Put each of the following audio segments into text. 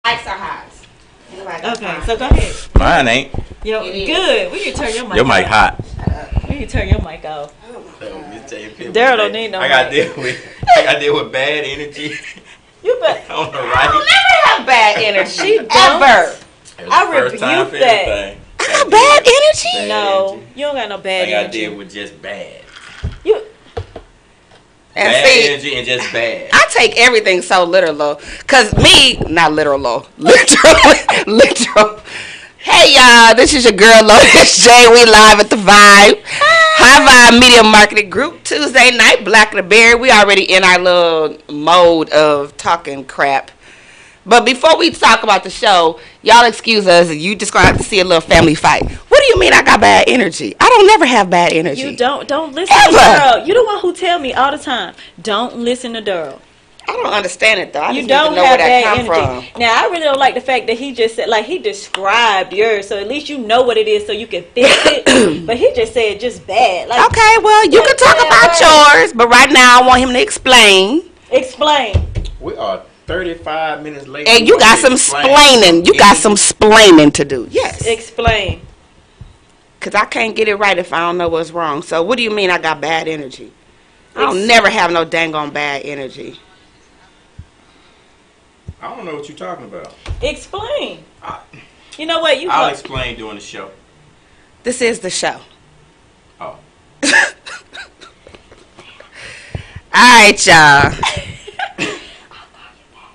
Lights are hot. Okay, so go ahead. Mine ain't. Yo, good. We can turn your mic. Your mic hot. We can turn your mic off. Daryl don't need no I got to deal with bad energy. You bet. I don't know, I right? don't never have bad energy ever. I rebuke that. I have bad energy? No, you don't got no bad energy. I got to energy. deal with just bad. And bad see, energy and just bad. I take everything so literal. Cause me, not literal, literal. Hey y'all, this is your girl Lotus J. We live at the Vibe. HighVibe Media Marketing Group. Tuesday night, Black and the Berry. We already in our little mode of talking crap. But before we talk about the show, y'all excuse us. You just gonna have to see a little family fight. What do you mean I got bad energy? I don't never have bad energy. You don't listen to Daryl. You the one who tell me all the time, don't listen to Daryl. I don't understand it though. I You just don't need to know have where that bad come energy. from. Now I really don't like the fact that he just said, like, he described yours, so at least you know what it is, so you can fix it. But he just said just bad. Like, okay, well you can talk about yours, but right now I want him to explain. Explain. We are 35 minutes late. And you got some splaining. You got some splaining to do. Yes. Explain. Because I can't get it right if I don't know what's wrong. So what do you mean I got bad energy? I don't never have no dang on bad energy. I don't know what you're talking about. Explain. You know what? I'll explain during the show. This is the show. Oh. Alright, y'all.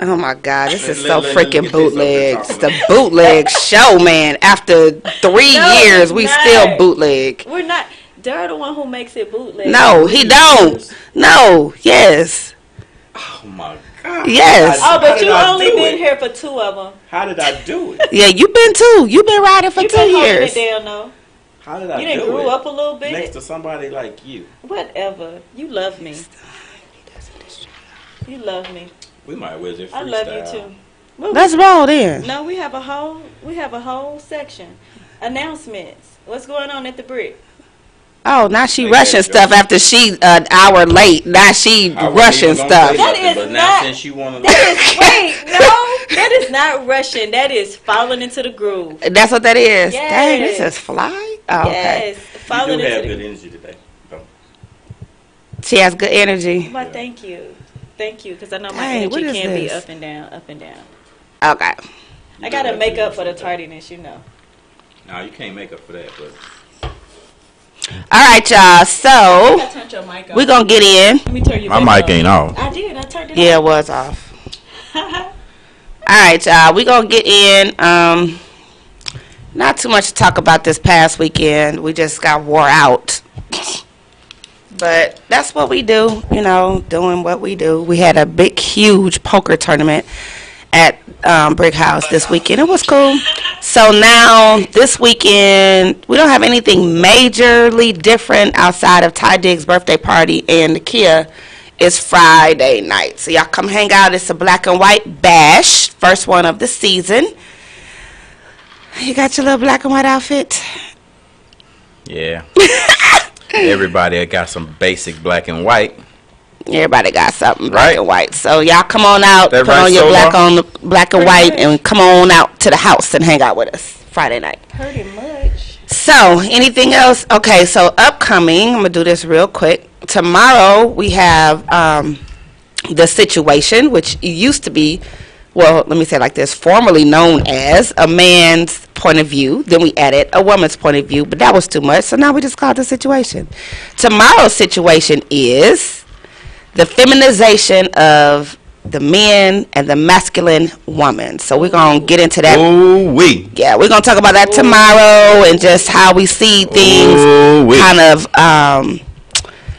Oh my God, this is so freaking bootleg. It's the bootleg show, man. After 3 years, we still bootleg. We're not. They're the one who makes it bootleg. No, he don't. No, yes. Oh my God. Yes. Oh, but you only been here for 2 of them. How did I do it? Yeah, you been 2. You been riding for 2 years. You been down, How did I do it? You done grew up a little bit. Next to somebody like you. Whatever. You love me. You love me. We might well just freestyle. I love you too. Let's roll then. No, we have a whole section. Announcements. What's going on at the Brick? Oh, now she rushing stuff after she an hour late. Now she rushing stuff. That is not. Wait, no, that is not rushing. That is falling into the groove. That's what that is. Yes. Dang, this is fly. Oh, yes, okay. falling you do into have the good groove. energy today. She has good energy. Well, thank you, because I know my Dang, energy can be this? up and down, up and down. Okay. I gotta make up for the tardiness, you know. No, you can't make up for that, but. All right, y'all. So I turned your mic off. we gonna get in. Let me turn you My back mic ain't off. I did. I turned it Yeah, it off. was off. All right, y'all. We gonna get in. Not too much to talk about this past weekend. We just got wore out. But that's what we do, you know, doing what we do. We had a big, huge poker tournament at Brick House this weekend. It was cool. So now this weekend, we don't have anything majorly different outside of Ty Diggs' birthday party and the Kia. It's Friday night. So y'all come hang out. It's a black and white bash, first one of the season. You got your little black and white outfit? Yeah. Everybody got some basic black and white. Everybody got something black and white. So y'all come on out, That put right, on your Solo? black and white, and come on out to the house and hang out with us Friday night. Pretty much. So anything else? Okay, so upcoming, I'm gonna do this real quick. Tomorrow we have The Situation, which used to be, well, let me say it like this, formerly known as a man's point of view. Then we added a woman's point of view, but that was too much, so now we just call it The Situation. Tomorrow's situation is the feminization of the men and the masculine woman. So we're going to get into that. Ooh-wee. Yeah, we're going to talk about that tomorrow and just how we see things kind of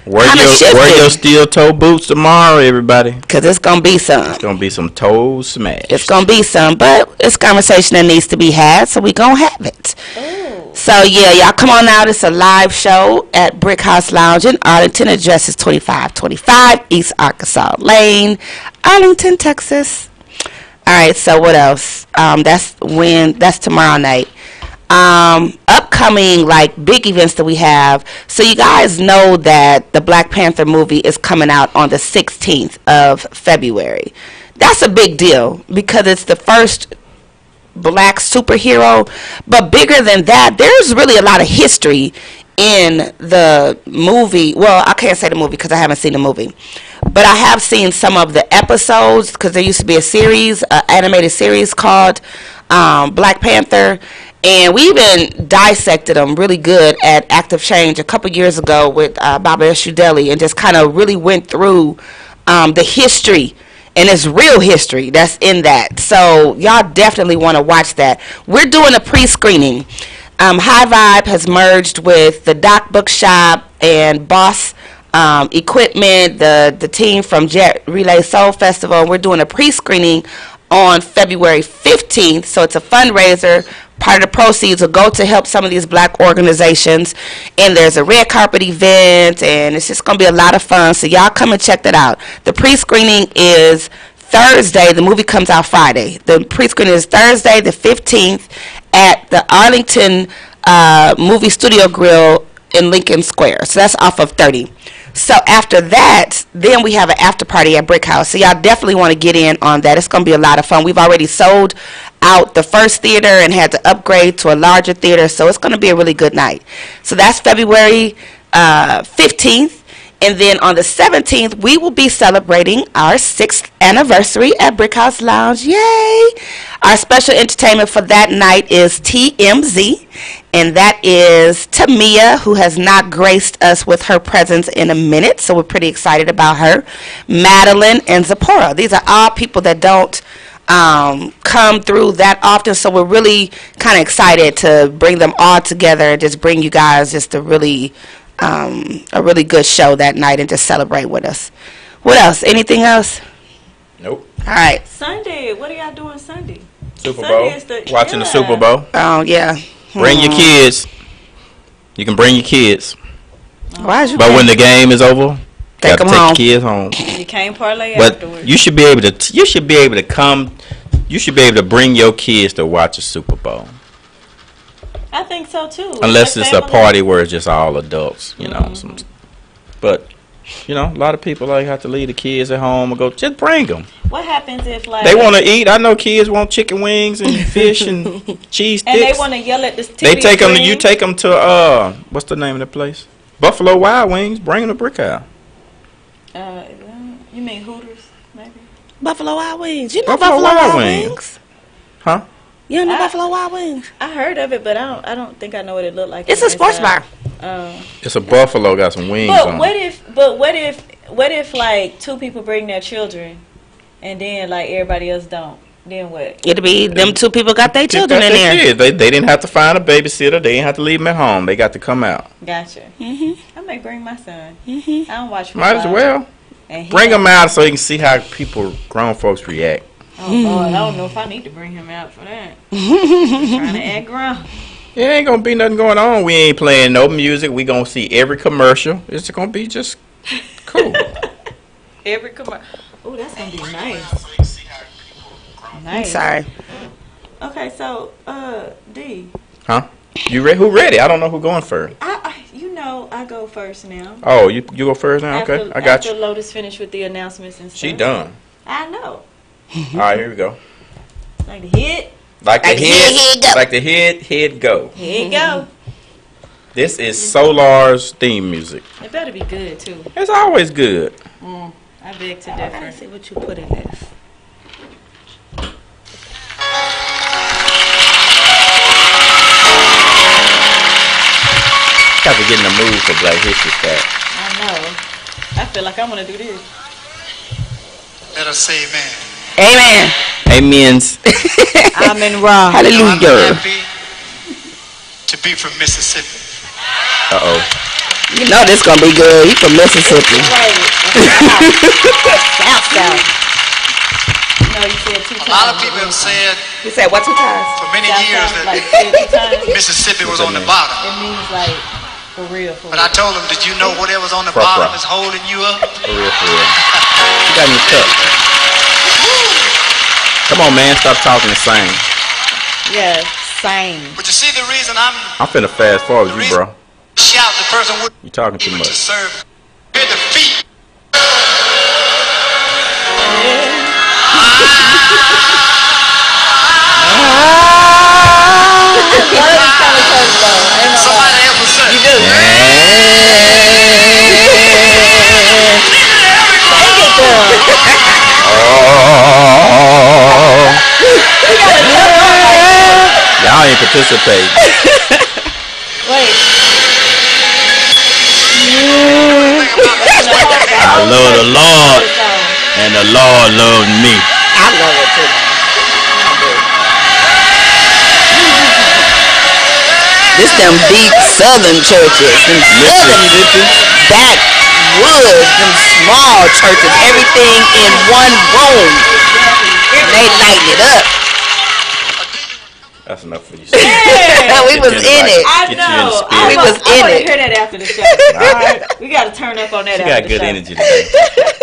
wear your steel toe boots tomorrow, everybody. Because it's going to be some. It's going to be some toes smashed. It's going to be some, but it's a conversation that needs to be had, so we're going to have it. Ooh. So, yeah, y'all come on out. It's a live show at Brick House Lounge in Arlington. Address is 2525 East Arkansas Lane, Arlington, Texas. All right, so what else? That's tomorrow night. Upcoming, like, big events that we have. So you guys know that the Black Panther movie is coming out on the 16th of February. That's a big deal because it's the first black superhero. But bigger than that, there's really a lot of history in the movie. Well, I can't say the movie because I haven't seen the movie, but I have seen some of the episodes because there used to be a series, an animated series called Black Panther, and we even dissected them really good at Active Change a couple years ago with Baba Eshudeli, and just kind of really went through the history, and it's real history that's in that. So y'all definitely want to watch that. We're doing a pre-screening. HighVibe has merged with the Doc Bookshop and Boss Equipment, the team from Jet Relay Soul Festival. We're doing a pre-screening on February 15th, so it's a fundraiser. Part of the proceeds will go to help some of these black organizations, and there's a red carpet event, and it's just going to be a lot of fun, so y'all come and check that out. The pre-screening is Thursday. The movie comes out Friday. The pre-screening is Thursday the 15th at the Arlington Movie Studio Grill in Lincoln Square, so that's off of 30. So after that, then we have an after party at Brick House. So y'all definitely want to get in on that. It's going to be a lot of fun. We've already sold out the first theater and had to upgrade to a larger theater. So it's going to be a really good night. So that's February 15th. And then on the 17th, we will be celebrating our 6th anniversary at Brick House Lounge. Yay! Our special entertainment for that night is TMZ. And that is Tamia, who has not graced us with her presence in a minute. So we're pretty excited about her. Madeline and Zipporah. These are all people that don't come through that often. So we're really kind of excited to bring them all together and just bring you guys just a really good show that night and just celebrate with us. What else? Anything else? Nope. All right. Sunday. What are y'all doing Sunday? Super Bowl. Watching the Super Bowl. Oh, yeah. Bring your kids. You can bring your kids. Why you but when the game is over, take them take home. your kids home. You can't parlay But afterwards. you should be able to. You should be able to come. You should be able to bring your kids to watch a Super Bowl. I think so too. Unless it's a party where it's just all adults, you know. But you know, a lot of people like have to leave the kids at home or go. Just bring them. What happens if like they want to eat? I know kids want chicken wings and fish and cheese sticks. and they want to yell at the TV They take them. screen? You take them to what's the name of the place? Buffalo Wild Wings. Bring them to Brick House. You mean Hooters, maybe? Buffalo Wild Wings. You know Buffalo Buffalo Wild Wild Wings. Wings? Huh? You don't know Buffalo Wild Wings? I heard of it, but I don't think I know what it looked like. It's a sports bar. It's a buffalo got some wings But on what if like two people bring their children, and then like everybody else don't? Then what? It'll be them two people got their children in there. Kids. They didn't have to find a babysitter. They didn't have to leave them at home. They got to come out. Gotcha. I may bring my son. I don't watch football. Might as well. And Bring them out so you can see how people, grown folks, react. Oh Lord, I don't know if I need to bring him out for that. Trying to act grown. It ain't gonna be nothing going on. We ain't playing no music. We gonna see every commercial. It's gonna be just cool. Every commercial. Oh, that's gonna be nice. I'm sorry. Okay, so D. Huh? You ready? Who ready? I don't know who going first. I go first now. Oh, you go first now? Okay, I got After you. Lotus finished with the announcements and stuff. She done. I know. All right, here we go. Like the hit. Like the hit, like the hit go. Here you go. This is Solar's theme music. It better be good too. It's always good. I beg to Let's differ. see what you put in this. Got to get in the mood for Black History Day. I know. I feel like I'm gonna do this. Let us say amen. Amen. Amens. I'm in raw. Hallelujah. I'm happy to be from Mississippi. Uh-oh. You know this gonna be good. He from Mississippi. South. No, you said two times. A lot of people have said You said what 2 times? for many years South, that like 2 times. Mississippi was on the bottom. It means like for real. But I told them, did you know whatever's on the Proper. bottom is holding you up? For real, for real. You got me cut. Come on, man. Stop talking and sing. Yeah, same. But you see the reason I'm finna fast forward you, bro. shout the person would You talking too to much. serve. Hear the feet. Y'all ain't participate. Wait. I love the Lord, and the Lord loves me. I love it too. This them deep southern churches, them southern backwoods, them small churches, everything in one room. They lighten it up. That's enough for you. Yeah. We was in it. I Get you in the know. spirit. We was I in want to it. hear that after the show. All right. We got to turn up on that She after got good the show. energy today.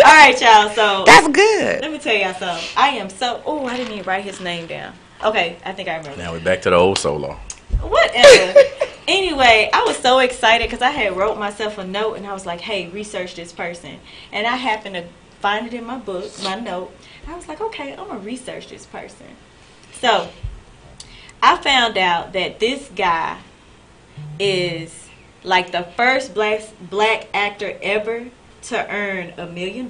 All right, y'all. So That's good. let me tell y'all something. I am so. Oh, I didn't even write his name down. Okay, I think I remember. Now we're back to the old solo. Whatever. Anyway, I was so excited because I had wrote myself a note and I was like, hey, research this person. And I happened to find it in my book, my note. I was like, okay, I'm going to research this person. So I found out that this guy is like the first black actor ever to earn $1 million.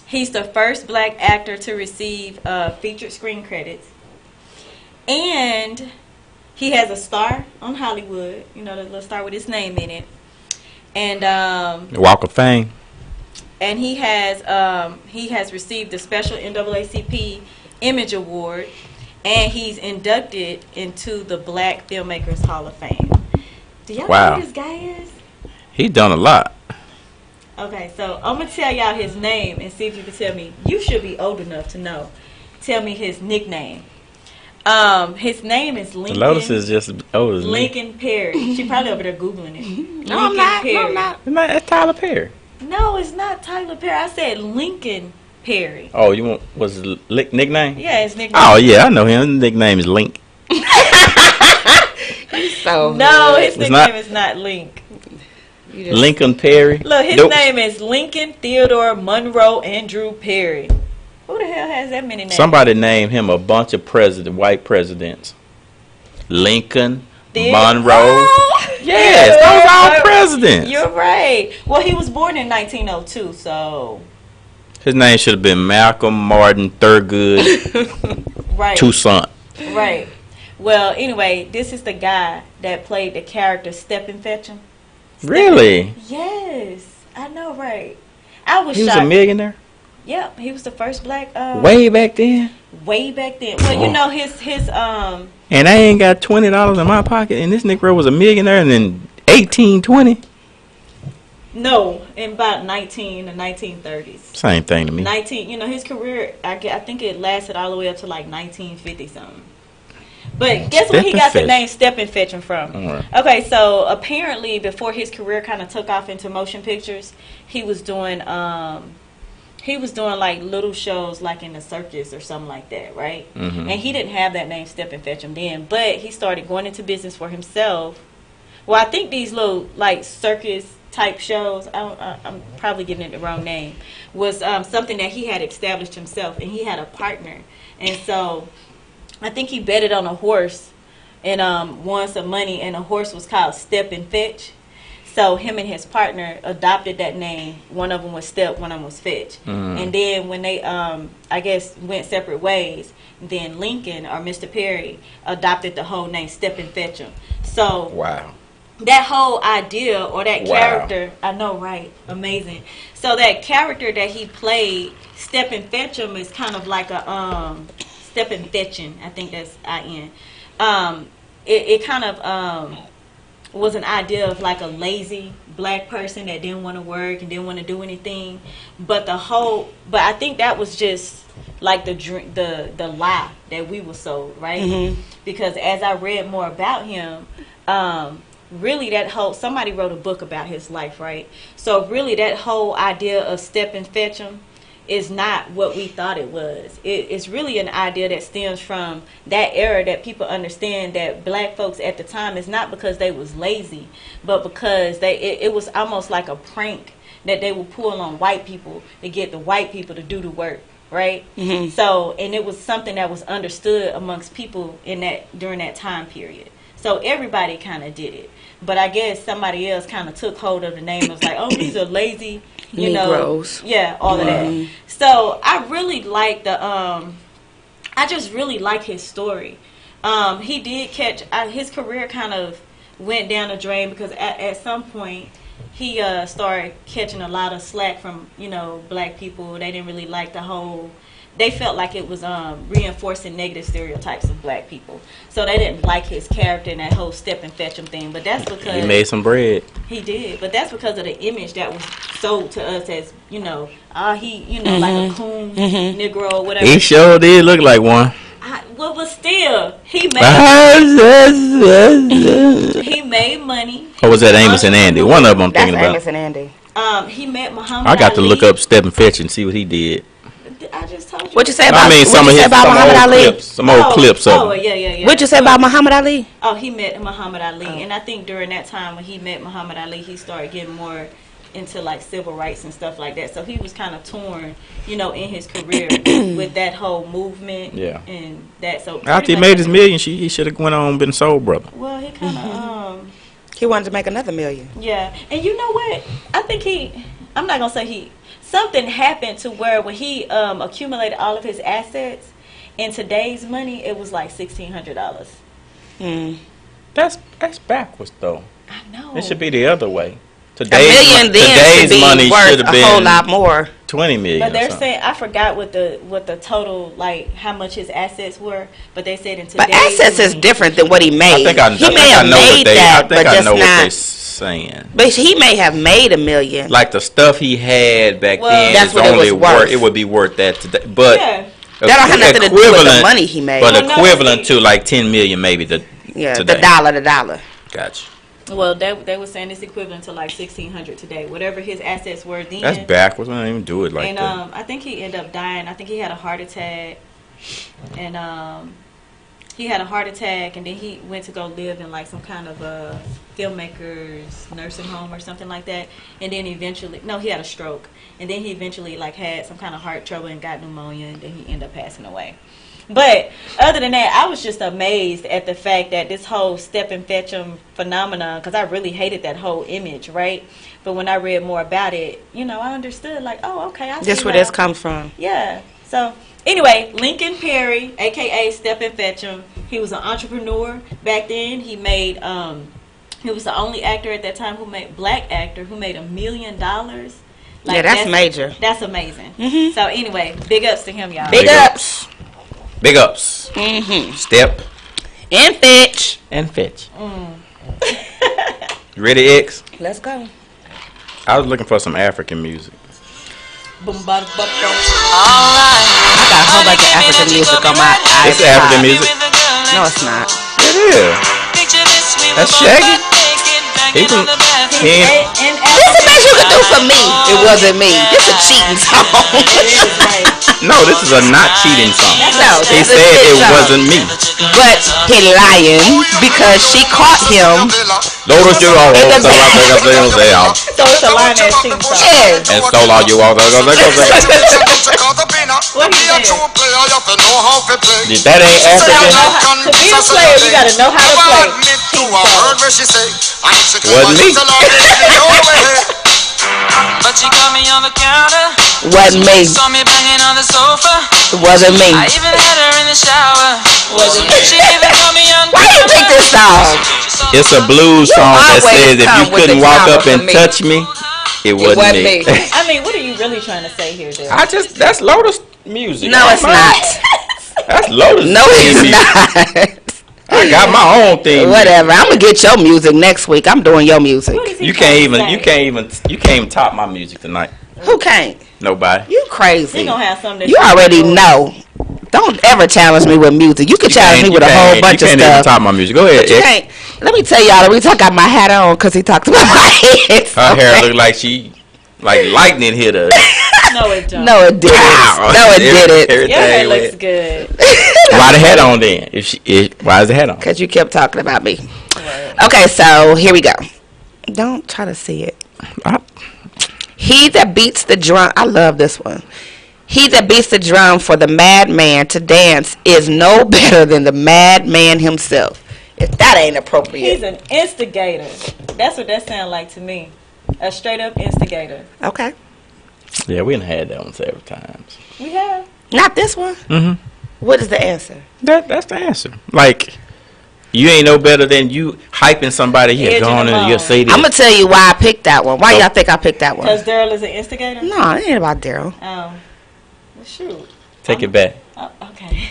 He's the first black actor to receive featured screen credits. And he has a star on Hollywood, you know, the little star with his name in it. And Walk of Fame. And he has received the special NAACP Image Award, and he's inducted into the Black Filmmakers Hall of Fame. Do y'all know who this guy is? He's done a lot. Okay, so I'm gonna tell y'all his name and see if you can tell me. You should be old enough to know. Tell me his nickname. His name is Lincoln. Lotus is just old as me. Lincoln Perry. She probably over there googling it. No, I'm not. No, I'm not. That's Tyler Perry. No, it's not Tyler Perry. I said Lincoln Perry. Oh, you want what's his nickname? Yeah, his nickname. Oh yeah, I know him. His nickname is Link. So No, his It's nickname not- is not Link. Lincoln Perry. Look, his Nope. name is Lincoln Theodore Monroe Andrew Perry. Who the hell has that many names? Somebody named him a bunch of white presidents. Lincoln, Monroe. Oh, Yes, you're those are all right. presidents. You're right. Well, he was born in 1902, so His name should have been Malcolm Martin Thurgood right, Toussaint. right. Well, anyway, this is the guy that played the character Stephen Fetchum. Really? Yes, I know, right? I was He was shocked. a millionaire? Yep, he was the first black. Way back then? Way back then. Well, you know his And I ain't got $20 in my pocket, and this Negro was a millionaire in 1820? no, in about the 1930s. Same thing to me. 19, you know, his career, I think it lasted all the way up to like 1950 something. But guess where he got the name Stephen Fetchum from? Right. Okay, so apparently before his career kind of took off into motion pictures, he was doing like little shows like in the circus or something like that, right? Mm-hmm. And he didn't have that name Stephen Fetchum then, but he started going into business for himself. Well, I think these little like circus type shows, I'm probably giving it the wrong name, was something that he had established himself, and he had a partner. And so I think he betted on a horse and won some money, and the horse was called Step and Fetch. So him and his partner adopted that name. One of them was Step, one of them was Fetch. And then when they, I guess, went separate ways, then Lincoln or Mr. Perry adopted the whole name Step and Fetchum. So Wow. that whole idea or that Wow. character, I know, right? Amazing. So that character that he played, Step and Fetchum, is kind of like a Step and Fetching. I think that's I-N. It kind of was an idea of like a lazy black person that didn't want to work and didn't want to do anything. But I think that was just like the lie that we were sold, right? Mm-hmm. Because as I read more about him, really somebody wrote a book about his life, right? So really that whole idea of Step and Fetchum is not what we thought it was. It's really an idea that stems from that era, that people understand that black folks at the time, is not because they was lazy, but because it was almost like a prank that they would pull on white people to get the white people to do the work, right? Mm-hmm. So, and it was something that was understood amongst people during that time period. So everybody kind of did it. But I guess somebody else kind of took hold of the name and was like, oh, these are lazy, you Negroes. know. Yeah, all of that. So I really like I just really like his story. He did catch, his career kind of went down the drain because at some point he started catching a lot of slack from, you know, black people. They didn't really like the whole, they felt like it was reinforcing negative stereotypes of black people. So they didn't like his character and that whole step and fetch him thing. But that's because He made some bread. he did. But that's because of the image that was sold to us as, you know, he, you know, like a coon, Negro, whatever. He sure did look like one. Well, but still, he made money. Or was that Amos and Andy? One of them I'm That's thinking about. Amos and Andy. He met Muhammad I got to Ali. look up Step and Fetch and see what he did. I just told you. What you say about? I mean, what some you of say his about Muhammad old Ali? clips. Some old clips of him. Yeah. What'd you say about Muhammad Ali? Oh, he met Muhammad Ali, and I think during that time when he met Muhammad Ali, he started getting more into like civil rights and stuff like that. So he was kind of torn, you know, in his career with that whole movement. Yeah. And that. So After he pretty made much- his million, he should have went on and been Soul Brother. Well, he kind of He wanted to make another million. yeah. And you know what? I think I'm not gonna say something happened to where when he accumulated all of his assets in today's money, it was like $1,600. That's backwards though. I know. It should be the other way. A million then should today's be money worth should have a whole been lot more. 20 million. But they're or something. saying I forgot what the total, like how much his assets were, but they said in today's But assets is money- different than what he made. He may have know what made they. that, I think but I just know what they're not. saying. But he may have made $1 million. Like the stuff he had back Well, then That's is what it only was worth. It would be worth that today. But Yeah. That don't have nothing to do with the equivalent- money he made. But Well, no, equivalent to like 10 million maybe Yeah, today. the dollar. Gotcha. Well, they were saying it's equivalent to like $1,600 today, whatever his assets were then. That's backwards. I don't even do it like and that. I think he ended up dying. I think he had a heart attack, and and then he went to go live in like some kind of filmmaker's nursing home or something like that. And then eventually, no, he had a stroke, and then he eventually like had some kind of heart trouble and got pneumonia, and then he ended up passing away. But other than that, I was just amazed at the fact that this whole step and fetch 'em phenomenon, because I really hated that whole image, right? But when I read more about it, you know, I understood like, oh, okay, I see That's where now. this comes from. Yeah. So anyway, Lincoln Perry, aka Step and Fetch'em, he was an entrepreneur back then. He made he was the only actor at that time black actor who made $1 million. Like, Yeah, that's major. That's amazing. Mhm. So anyway, big ups to him, y'all. Big ups. Big ups. Step And fetch. and fetch. You ready, X? Let's go. I was looking for some African music. Boom, bada, bada, bada. I got a whole bunch of African music on my iPod. It's African music. No, it's not. It is. That's Shaggy. He can. He ain't, And This is the best you could do for me. It wasn't me. This is a cheating song. no, this is a not cheating song. No, He this is a said shit it song. wasn't me. But he lying because she caught him. Lotus you all It's a- so it's a line ass cheating song. Yes. and stole all you all. What he said? If that ain't African, To be a player, you gotta know how to play. wasn't me. But she got me on the counter. Wasn't me. Saw me banging on the sofa. It wasn't me. I even had her in the shower. She even got me on. Why you pick this song? It's a blues song that always says if come you with couldn't the walk drama up for and me. touch me, it wasn't wasn't me. me. I mean, what are you really trying to say here, dude? That's Lotus music. No, it's not. That's Lotus. No, theme it's music. not. I got my own thing. Whatever. I'm gonna get your music next week. I'm doing your music. What is he You trying can't to even say? you can't even top my music tonight. Who can't? Nobody. You He crazy. gonna have something. that You already can know. Don't ever challenge me with music. You can challenge me with a whole bunch of You can't even stuff. top my music. Go ahead. But you X. can't. Let me tell y'all. The reason I got my hat on because he talked about my head. Her hair look like lightning hit her. No, it don't. No, it didn't. Pow. No, it didn't. Everything Your hair went- looks good. Why the hat on then? Why is the hat on? Because you kept talking about me. Okay, so here we go. Don't try to see it. He that beats the drum. I love this one. He that beats the drum for the madman to dance is no better than the madman himself. if that ain't appropriate. He's an instigator. That's what that sounds like to me. A straight up instigator. Okay. Yeah, we done had that one several times. We have. Not this one. Mm-hmm. What is the answer? That's the answer. Like, you ain't no better than you hyping somebody here. Edging Go on them and on. you'll say this. I'm gonna tell you why I picked that one. Why Go. y'all think I picked that one? Because Daryl is an instigator? No, it ain't about Daryl. Oh. Well, shoot. Take it back. Oh, okay.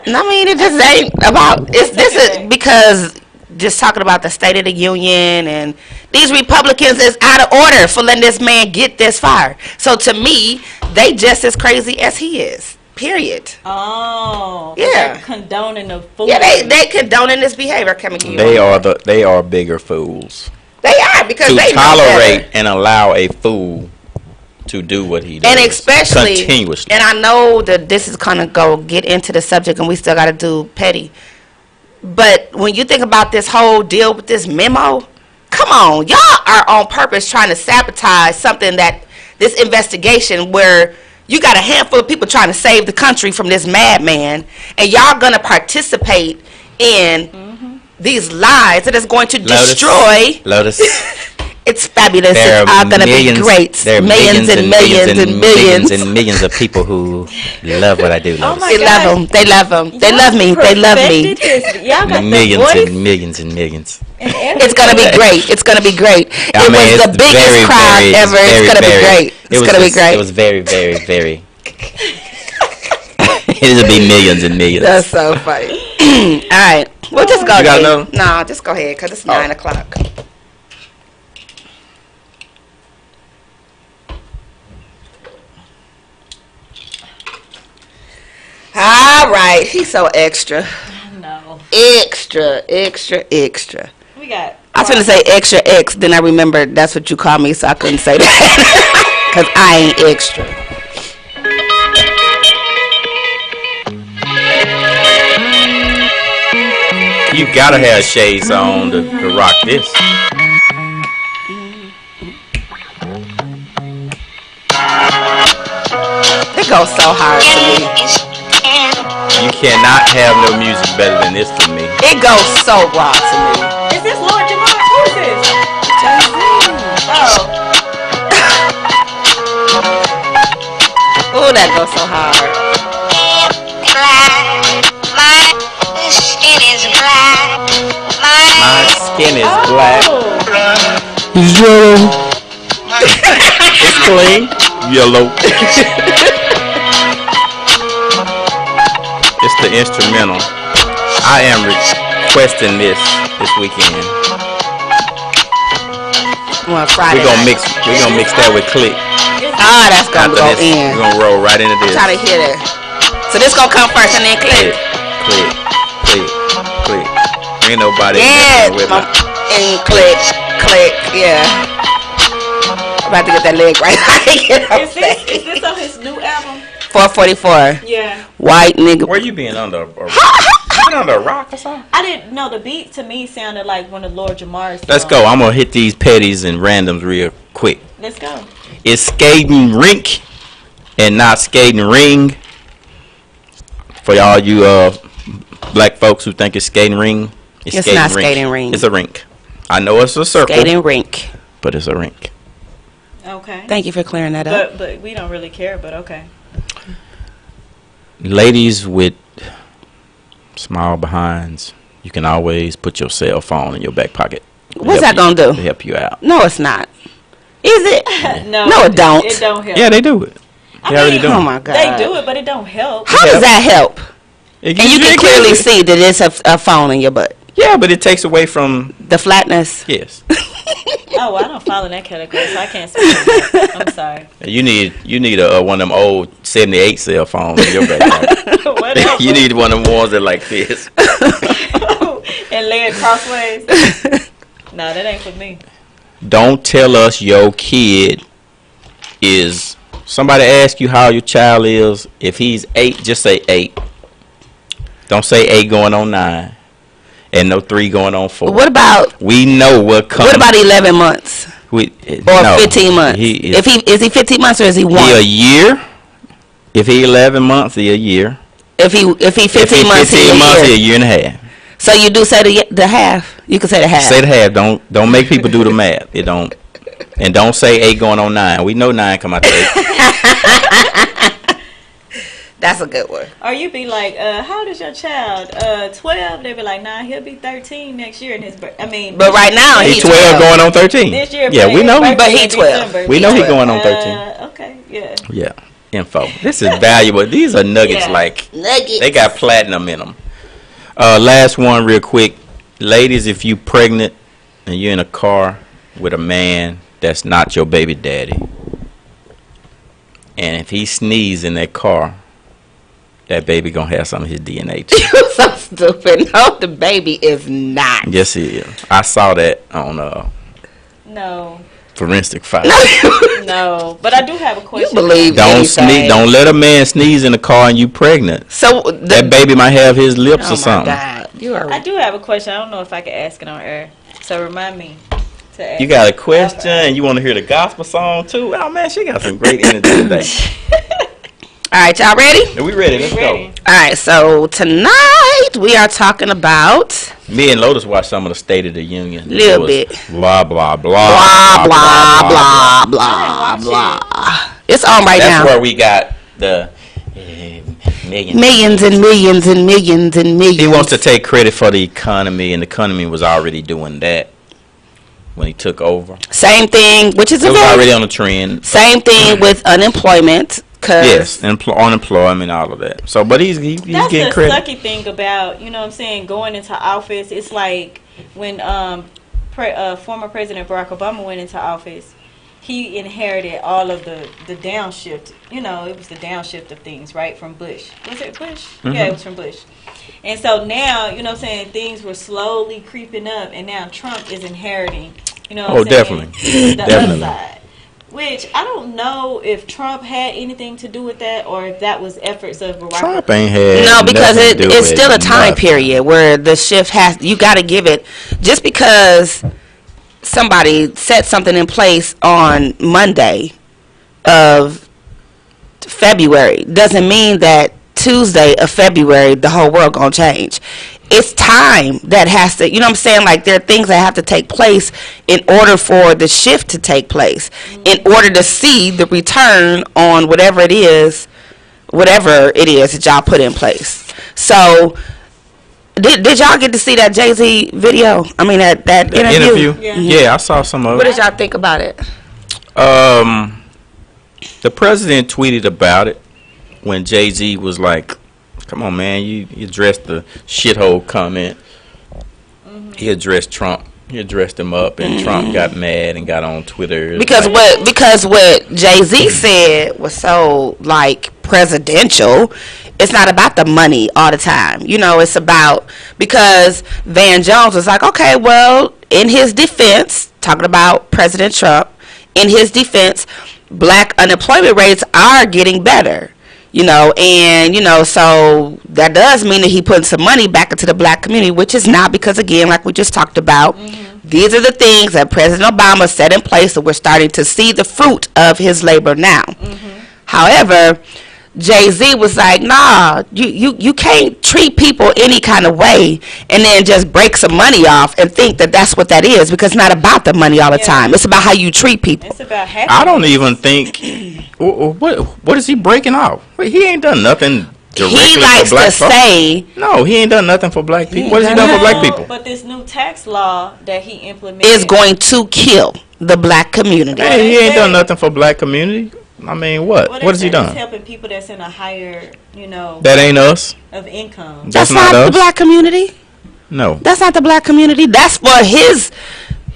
I mean, it just ain't about. This is because just talking about the State of the Union and these Republicans is out of order for letting this man get this far. So to me, they just as crazy as he is. Period. Oh. Yeah. They're condoning the fool. Yeah, they condoning this behavior coming to you. They are bigger fools. They are because To they know tolerate better. and allow a fool to do what he does. And especially continuously. And I know that this is gonna get into the subject, and we still got to do petty. But when you think about this whole deal with this memo, come on, y'all are on purpose trying to sabotage something that this investigation where you got a handful of people trying to save the country from this madman, and y'all gonna participate in these lies that is going to destroy. Lotus. It's fabulous. There It's all gonna be great. There are Millions and millions and millions. and millions of people who love what I do. Oh Lotus. my They God. love them. They love them. They love me. They love me. Perfected his- Y'all got Millions the voice and millions and millions. and It's gonna be great. It's gonna be great. I It mean, was it's the biggest very, crowd very- ever. very, It's gonna be very- great. It's gonna be great. It was very, very, very. It'll be millions and millions. That's so funny. All right, we'll just go. You got Dave. another? No, just go ahead because it's 9 o'clock. All right, he's so extra, No. extra. We got. I was gonna say extra X, then I remembered that's what you call me, so I couldn't say that because I ain't extra. You gotta have shades on to rock this. It goes so hard to me. You cannot have no music better than this for me. It goes so raw to me. Is this Lord Jamar? Who is this? Oh. Oh, that goes so hard. My skin is black. Oh. It's yellow. It's clean. Yellow. It's the instrumental. I am requesting this weekend. Well, Friday We're gonna night. mix that with click. Ah, that's gonna After go this, in. we're gonna roll right into this. Try to hit it. So this gonna come first and then click. Click. Ain't nobody Yeah, messing with me. and click. Yeah. I'm about to get that leg right. Is this on his new album? 444. Yeah. White nigga. Where you been under a rock? You been under a rock or something? I didn't know the beat to me sounded like one of Lord Jamar's songs. Let's go. I'm gonna hit these petties and randoms real quick. Let's go. It's skating rink and not skating ring. For all you black folks who think it's skating ring, It's not skating ring. It's a rink. I know it's a circle, Skating rink. but it's a rink. Okay. Thank you for clearing that up. But we don't really care, but okay. Ladies with small behinds, you can always put your cell phone in your back pocket. What's that gonna do? To help you out. No, it's not. Is it? No, No, it don't. It don't help. Yeah, they do it. They already do Oh it. my God. They do it, but it don't help. How does that help? It And gives you can it clearly gives it- see that it's a phone in your butt. Yeah, but it takes away from The flatness. yes. Oh, I don't follow that category, so I can't speak on that. I'm sorry. You need a one of them old 78 cell phones in your back pocket. Whatever. You need one of them ones that like this. And lay it crossways. No, that ain't for me. Don't tell us your kid is. Somebody ask you how your child is. If he's 8, just say 8. Don't say 8 going on 9, and no 3 going on 4. What about We know what comes. 11 months or 15 months? Is he 15 months or is he 1? He a year. If he 11 months, he a year. If he 15 months, he a he a year. year and a half. So you do say the half. You can say the half. Say the half. Don't make people do the math. It don't. And don't say 8 going on 9. We know 9 come out to 8. That's a good one. Or you be like, how old is your child? 12. They be like, nah, he'll be 13 next year in his birthday. I mean, but right now he's 12 going on 13. This year, yeah, we know. But he 12. December. We know he's going on 13. Okay, yeah. Yeah, info. This is valuable. These are nuggets. Yeah. Like Nuggets. they got platinum in them. Last one, real quick, ladies. If you pregnant and you're in a car with a man that's not your baby daddy, and if he sneezes in that car, that baby gonna have some of his DNA too. You're so stupid. No, the baby is not. Yes, it is. I saw that on No. forensic file. No. But I do have a question. You believe Don't anything. sneeze. Don't let a man sneeze in the car and you pregnant. So That baby might have his lips oh or something. my God. You are. I do have a question. I don't know if I can ask it on air. So remind me to ask. You got a question and you want to hear the gospel song too? Oh man, she got some great energy today. All right, y'all ready? Are we ready? Let's Ready. go. All right, so tonight we are talking about Me and Lotus watched some of the State of the Union. Little It was bit. Blah blah blah blah blah blah blah I didn't watch blah. It's on right That's now. where we got the million. Millions and millions and millions and millions. He wants to take credit for the economy, and the economy was already doing that when he took over. Same thing, which is It a was very already on the trend. same thing with unemployment. Cause Yes, unemployment, all of that. So, but he's That's getting the credit. sucky thing about, you know what I'm saying, going into office. It's like when former President Barack Obama went into office, he inherited all of the downshift. You know, it was the downshift of things, right, from Bush. Was it Bush? Yeah, it was from Bush. And so now, you know what I'm saying, things were slowly creeping up, and now Trump is inheriting, you know what I'm saying, definitely. the Definitely. other side. Which I don't know if Trump had anything to do with that, or if that was efforts of Barack. Trump ain't had no, because nothing to do it's with still a time nothing. period where the shift has. You got to give it just because somebody set something in place on Monday of February doesn't mean that Tuesday of February the whole world gonna change. It's time that has to, you know what I'm saying? Like there are things that have to take place in order for the shift to take place, in order to see the return on whatever it is that y'all put in place. So did y'all get to see that Jay-Z video? I mean that interview? Yeah, I saw some of What it. did y'all think about it? The president tweeted about it when Jay-Z was like, come on, man, you addressed the shithole comment. He addressed Trump. He addressed him up, and Trump got mad and got on Twitter. Because what Jay-Z said was so like presidential. It's not about the money all the time. You know, it's about, because Van Jones was like, okay, well, in his defense, talking about President Trump, in his defense, black unemployment rates are getting better. You know, and, you know, so that does mean that he put some money back into the black community, which is not, because, again, like we just talked about, these are the things that President Obama set in place, that we're starting to see the fruit of his labor now. However, Jay-Z was like, nah, you can't treat people any kind of way and then just break some money off and think that that's what that is, because it's not about the money all the time. It's about how you treat people. It's about happiness. I don't even think, what is he breaking off? He ain't done nothing directly He likes for black to folks. say, No, he ain't done nothing for black people. What has he done for black people? But this new tax law that he implemented is going to kill the black community. Hey, he ain't done nothing for black community. I mean, what? Well, What has he It's done? helping people that's in a higher, you know, That ain't us. of income. That's not not the us. black community. No. That's not the black community. That's for his.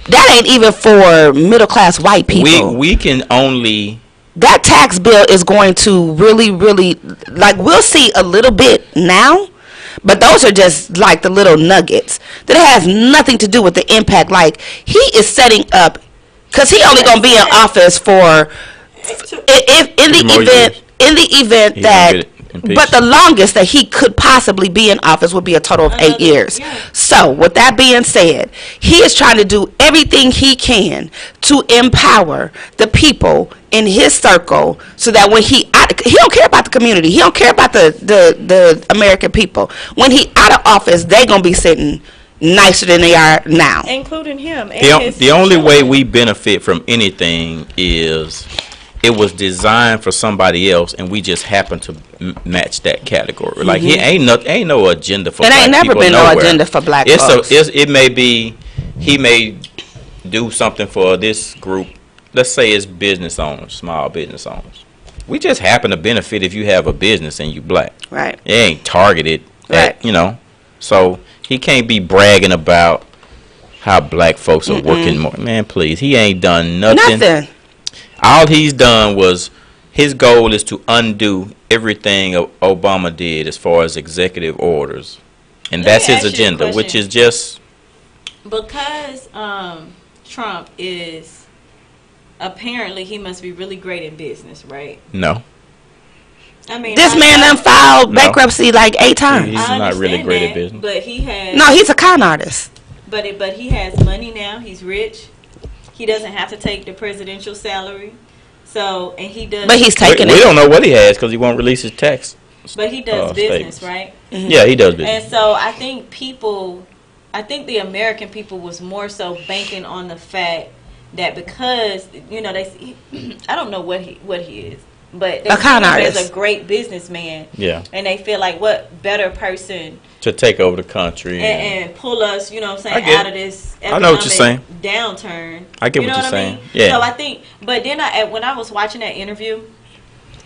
That ain't even for middle class white people. We can only. That tax bill is going to really, really, like, we'll see a little bit now, but those are just like the little nuggets. That has nothing to do with the impact. Like, he is setting up, because he only gonna be in office for, if in the More event years. in the event He that gonna get it in peace. But the longest that he could possibly be in office would be a total of 8 years. Yeah. So, with that being said, he is trying to do everything he can to empower the people in his circle so that when he don't care about the community. He don't care about the American people. When he out of office, they going to be sitting nicer than they are now. Including him. And The only way we benefit from anything is it was designed for somebody else, and we just happen to match that category. Like he ain't no agenda for. It black ain't never people been nowhere. no agenda for black folks. It may be he may do something for this group. Let's say it's business owners, small business owners. We just happen to benefit if you have a business and you black. Right. It ain't targeted Right. at, so he can't be bragging about how black folks are working more. Man, please. He ain't done nothing. All he's done was his goal is to undo everything Obama did as far as executive orders. And Let that's me his ask you a agenda, which question. is just because Trump is apparently he must be really great in business, right? no. I mean, This man done filed No. bankruptcy like 8 times. He's I not really understand great that, at business. but he has. No, he's a con artist. But he has money now. He's rich. He doesn't have to take the presidential salary. So and he does. But he's taking We it. don't know what he has because he won't release his tax. But he does business, statements. right? Yeah, he does business. And so I think the American people was more so banking on the fact that because they I don't know what he is, but they A con see him as artist. a great businessman. Yeah. And they feel like what better person To take over the country. and pull us, I saying, get out it. of this I know what you're saying. economic downturn. I get You what know you're I saying. mean? Yeah. So I think, but then when I was watching that interview,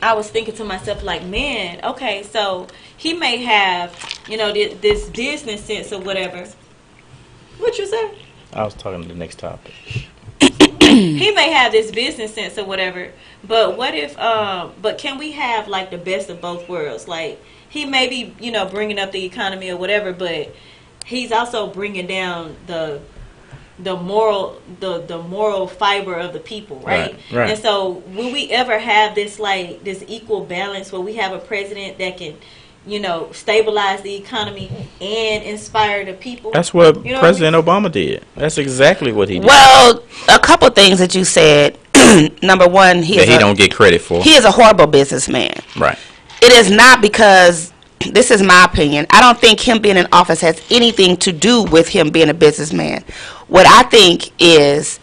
I was thinking to myself, like, man, okay, so he may have, this business sense or whatever. What you say? I was talking to the next topic. He may have this business sense or whatever, but what if, but can we have, like, the best of both worlds? Like, he may be, bringing up the economy or whatever, but he's also bringing down the moral fiber of the people, right? Right. And so will we ever have this equal balance where we have a president that can stabilize the economy and inspire the people? That's what You know President Obama did. That's exactly what he did. Well, a couple things that you said. Number one, he don't get credit for. he is a horrible businessman. Right. It is not because, this is my opinion, I don't think him being in office has anything to do with him being a businessman. What I think is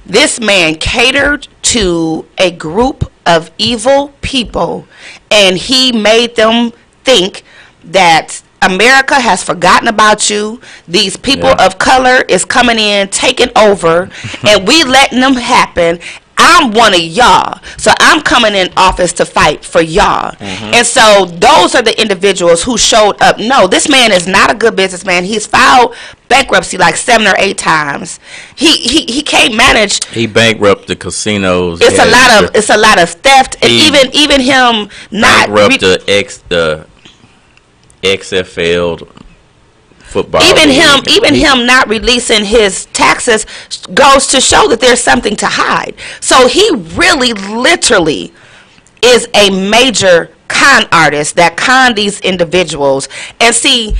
this man catered to a group of evil people, and he made them think that America has forgotten about you. These people of color is coming in, taking over, and we letting them happen. I'm one of y'all, so I'm coming in office to fight for y'all. And so those are the individuals who showed up. No, this man is not a good businessman. He's filed bankruptcy like 7 or 8 times. He can't manage. He bankrupted the casinos. It's a lot of theft, and even him not bankrupted the XFL football. even him not releasing his taxes goes to show that there's something to hide. So he really literally is a major con artist that conned these individuals. And see,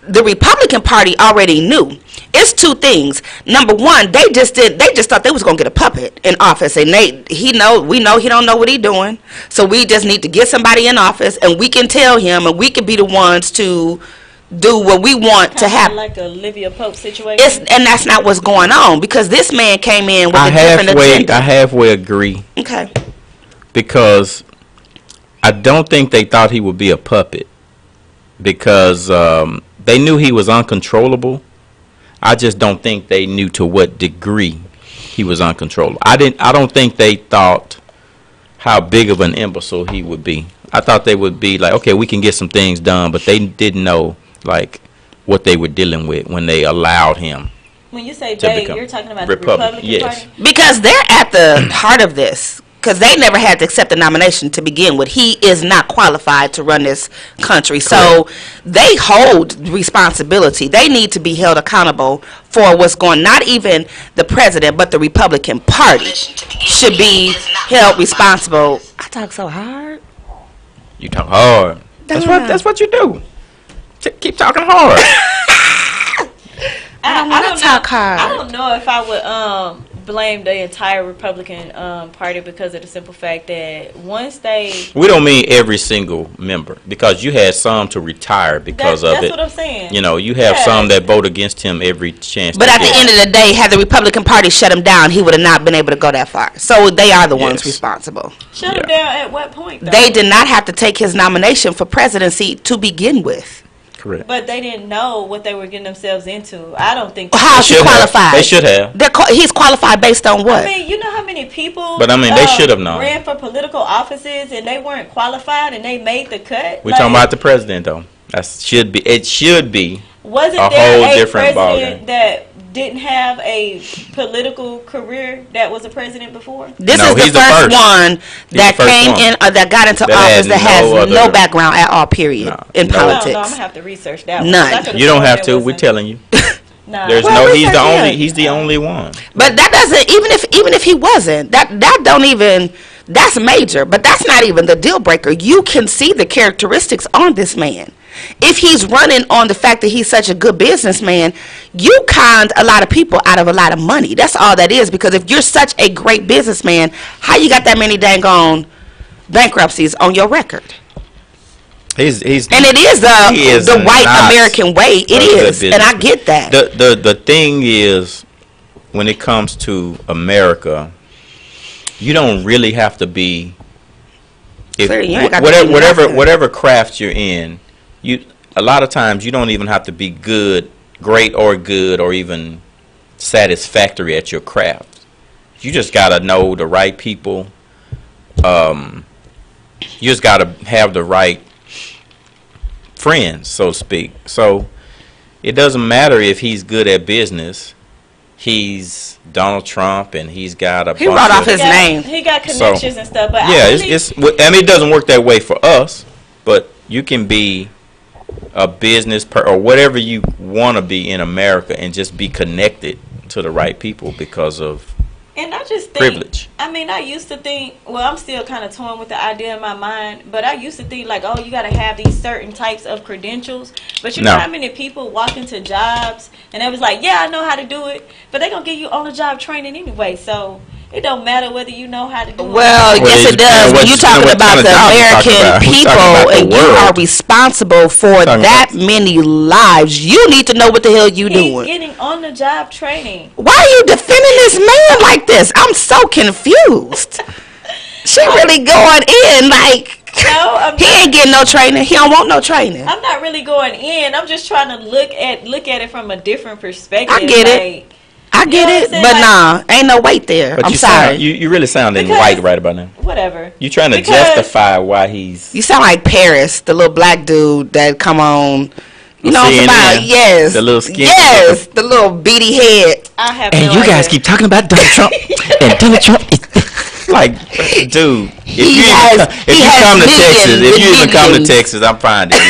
the Republican Party already knew. It's 2 things. Number one, they just thought they was gonna get a puppet in office, and we know he don't know what he doing. So we just need to get somebody in office, and we can tell him, and we can be the ones to do what we want to happen. Like a Olivia Pope situation. And that's not what's going on, because this man came in with a different agenda. I halfway agree. Okay. Because I don't think they thought he would be a puppet, because they knew he was uncontrollable. I just don't think they knew to what degree he was uncontrollable. I don't think they thought how big of an imbecile he would be. I thought they would be like, okay, we can get some things done, but they didn't know like what they were dealing with when they allowed him. When you say to they, become you're talking about Republican. the Yes. Republican Party? Because they're at the heart of this. Because they never had to accept the nomination to begin with. He is not qualified to run this country. So they hold responsibility. They need to be held accountable for what's going on. Not even the president, but the Republican Party should be held responsible. I talk so hard. You talk hard. That's what you do. Keep talking hard. I don't want to talk hard. I don't know if I would blame the entire Republican Party because of the simple fact that once they... We don't mean every single member, because you had some to retire because of it. That's what I'm saying. You know, you have some that vote against him every chance. But at the end of the day, had the Republican Party shut him down, he would have not been able to go that far. So they are the ones responsible. Shut him down at what point, though? They did not have to take his nomination for presidency to begin with. Correct. But they didn't know what they were getting themselves into. I don't think... How is he qualified? They should have. He's qualified based on what? I mean, you know how many people... But I mean, they should have known. ...ran for political offices and they weren't qualified and they made the cut? We're talking about the president, though. It should be wasn't a there whole a different president that didn't have a political career that was a president before? This is the first one that came in or that got into office that has no background at all, period, in politics. No, I'm gonna have to research that. None. You don't have to. We're telling you. There's he's the only one. But that doesn't, even if he wasn't, that don't even, that's major, but that's not even the deal breaker. You can see the characteristics on this man. If he's running on the fact that he's such a good businessman, you conned a lot of people out of a lot of money. That's all that is, because if you're such a great businessman, how you got that many dang on bankruptcies on your record? And it is the white American way. It is, and I get that. The thing is, when it comes to America, you don't really have to be whatever craft you're in. A lot of times you don't even have to be great or even satisfactory at your craft. You just gotta know the right people. You just gotta have the right friends, so to speak. So it doesn't matter if he's good at business. He's Donald Trump, and he's got he wrote off his name. He got connections and stuff. But yeah, it doesn't work that way for us. But you can be a business or whatever you want to be in America and just be connected to the right people because of privilege. I mean, I used to think, well, I'm still kind of torn with the idea in my mind, but I used to think like, oh, you got to have these certain types of credentials. But you know how many people walk into jobs and they was like, yeah, I know how to do it, but they're going to give you on-the-job training anyway, so it don't matter whether you know how to do it. Well, yes, it does. When you're talking about the American people and you are responsible for that many lives, you need to know what the hell you doing. He's getting on-the-job training. Why are you defending this man like this? I'm so confused. She really going in like... No, he ain't getting no training. He don't want no training. I'm not really going in. I'm just trying to look at it from a different perspective. I get it. I get it, but nah, ain't no weight there. But I'm sorry. You really sounding white right about now. Whatever. You trying to justify why he's... You sound like Paris, the little black dude that come on... You know what I'm about? Yes. The little skin. Yes, the little beady head. I have and you guys keep talking about Donald Trump. And Donald Trump is... like, dude, if you even come to Texas, I'm fine to you.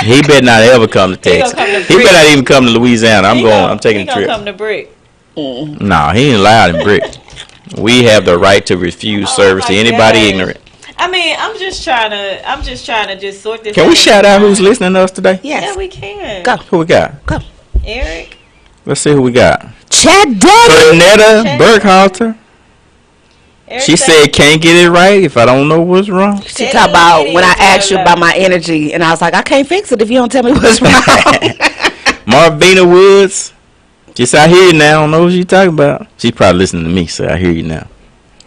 He better not ever come to Texas. He better not even come to Louisiana. I'm taking a trip. He gonna come to Brick. No, he ain't allowed in Brick. We have the right to refuse service to anybody ignorant. I mean, I'm just trying to sort this. Can we shout out who's listening to us today? Yes. Yeah, we can. Go. Who we got? Go. Eric. Let's see who we got. Chad Daddy. Bernetta Burkhalter. She said, can't get it right if I don't know what's wrong. She talked about when I asked you about my energy, and I was like, I can't fix it if you don't tell me what's wrong. Marvina Woods. Just I hear you now. I don't know what you're talking about. She's probably listening to me, so I hear you now.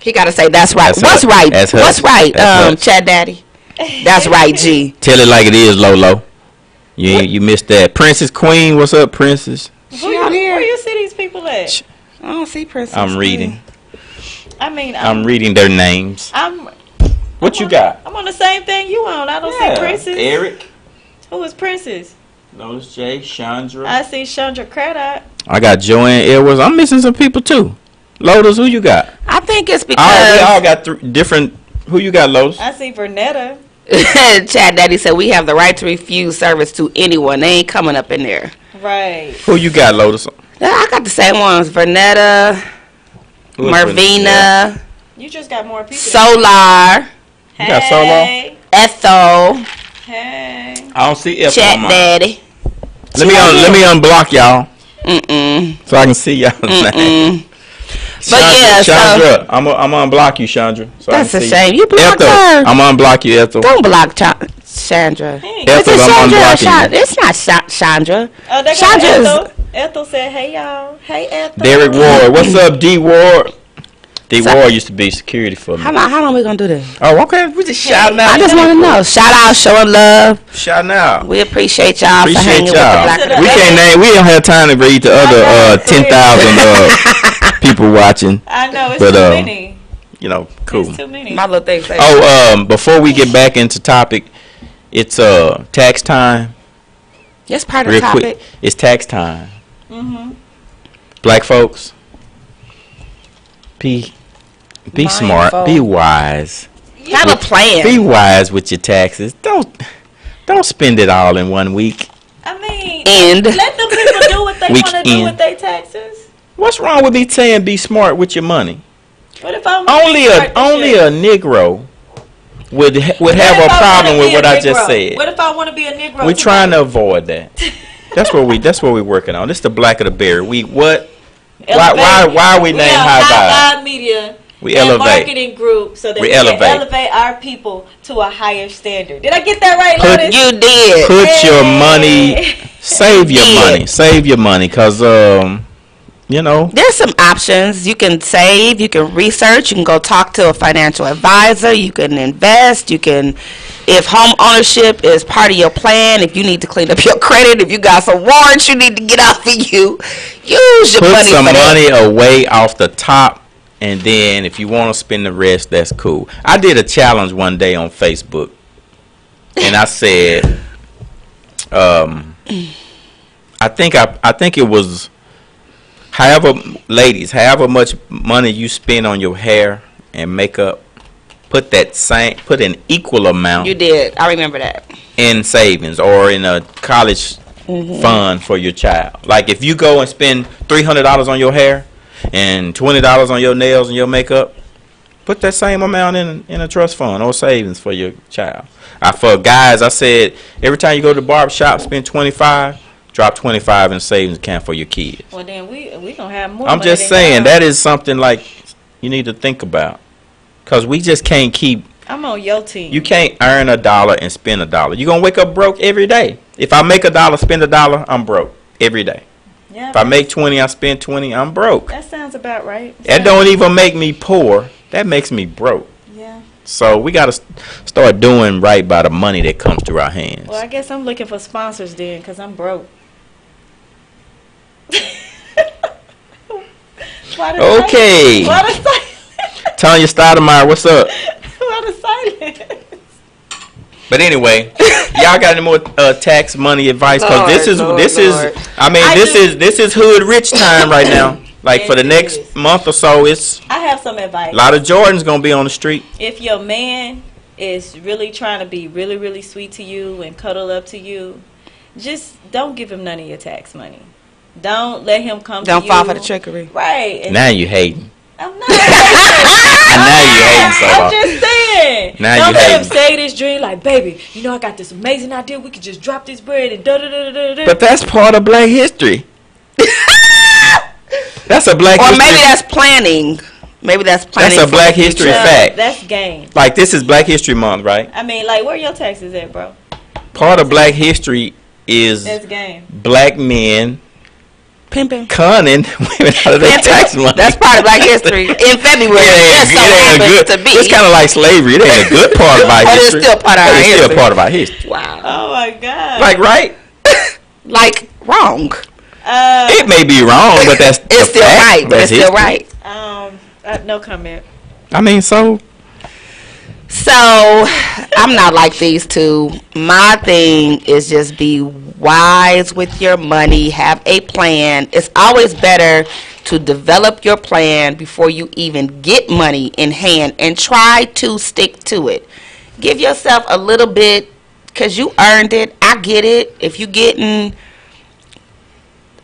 He got to say, that's right. What's right? What's right, Chad Daddy? That's right, G. Tell it like it is, Lolo. You missed that. Princess Queen, what's up, Princess? Where you see these people at? I don't see Princess I'm reading. I mean, I'm reading their names. What you got? I'm on the same thing you on. I don't see Princess. Eric. Who is Princess? Lotus J. Chandra. I see Chandra Craddock. I got Joanne Edwards. I'm missing some people too. Lotus, who you got? I think it's because we all got different. Who you got, Lotus? I see Vernetta. Chad Daddy said we have the right to refuse service to anyone. They ain't coming up in there. Right. Who you got, Lotus? I got the same ones. Vernetta. Marvina. You just got more people. Solar. You got Solar? Ethel. Hey. I don't see F Chat on mine. daddy. Let me unblock y'all so I can see y'all's name. But yeah, Chandra, I'm gonna unblock you, Chandra. So That's I a can see shame. You blocked Ethel, her. I'm gonna unblock you, Ethel. Don't block Chandra. Hey. Is Ethel, it I'm Chandra or unblocking you. It's not Chandra. Oh, they got Chandra's Ethel. Ethel said, "Hey y'all, hey Ethel." Derek Ward, what's up, D Ward? D Ward used to be security for me. How long we gonna do this? Oh, okay. We just shouting out. I just want to know. Shout out, showing love. Shouting out. We appreciate y'all for hanging Appreciate y'all. with the Black. We can't name. We don't have time to read the other 10,000 people watching. I know it's But, too many. You know, cool. It's too many. My little thing say. Before we get back into topic, it's tax time. That's part of the Real topic. quick, it's tax time. Mhm. Black folks, be smart, Mindful. be wise. Have a plan. Be wise with your taxes. Don't spend it all in 1 week. I mean, End. let them people do what they want to do Weekend. with their taxes. What's wrong with me saying be smart with your money? What if I'm Only a Negro would have a problem with what I just said. What if I want to be a Negro? We're trying to avoid that. That's what we're working on. This is the black of the berry. Why are we named HighVibe? Media. We and elevate. marketing group so that we can elevate our people to a higher standard. Did I get that right, Lotus? You did. Put your money, save your money, cause There's some options. You can save, you can research, you can go talk to a financial advisor, you can invest, if home ownership is part of your plan, if you need to clean up your credit, if you got some warrants you need to get off of you, use your put money some for that. money away off the top, and then if you want to spend the rest, that's cool. I did a challenge one day on Facebook, and I said, I think it was, however much money you spend on your hair and makeup, put an equal amount. You did. I remember that. In savings or in a college fund for your child. Like if you go and spend $300 on your hair and $20 on your nails and your makeup, put that same amount in a trust fund or savings for your child. For guys, I said every time you go to the barber shop, spend $25. Drop $25 in savings account for your kids. Well, then we gonna have more. I'm just saying that is something like you need to think about, because we just can't keep. I'm on your team. You can't earn $1 and spend $1. You're gonna wake up broke every day. If I make $1, spend $1, I'm broke every day. Yeah. If I make 20, I spend 20, I'm broke. That sounds about right. That don't even make me poor. That makes me broke. Yeah. So we gotta start doing right by the money that comes through our hands. Well, I guess I'm looking for sponsors then, because I'm broke. Okay. Why the silence? Tanya Stoudemire, what's up? Why the silence? But anyway, y'all got any more tax money advice? Because this is Lord. this is hood rich time right now. Like for the next month or so, I have some advice. a lot of Jordans gonna be on the street. If your man is really trying to be really, really sweet to you and cuddle up to you, just don't give him none of your tax money. Don't let him come to you. Don't fall for the trickery. Right. And Now you hating. I'm not. Now you hating so I'm hard. just saying. Now Don't you let him hating. say this dream like, baby, you know I got this amazing idea. We could just drop this bread and da da da da da. But that's part of Black history. That's a Black Or history. maybe that's planning. Maybe that's planning. That's a for Black the history future. fact. That's game. Like this is Black History Month, right? I mean, like, where your taxes at, bro? Part of Black history is That's game. Black men Pimping. conning women out of their tax money. That's part of Black history. In February, It just so ain't a happens good. to be. It's kind of like slavery. It ain't a good part of our But it's history. still part of But our it's still history. part of our history. Wow. Oh my God. Like right? Like wrong. It may be wrong, but that's It's the still fact. right. But That's it's still history. right. No comment. I mean, so So I'm not like these two. My thing is just be wise with your money. Have a plan. It's always better to develop your plan before you even get money in hand, and try to stick to it. Give yourself a little bit, because you earned it. I get it. If you getting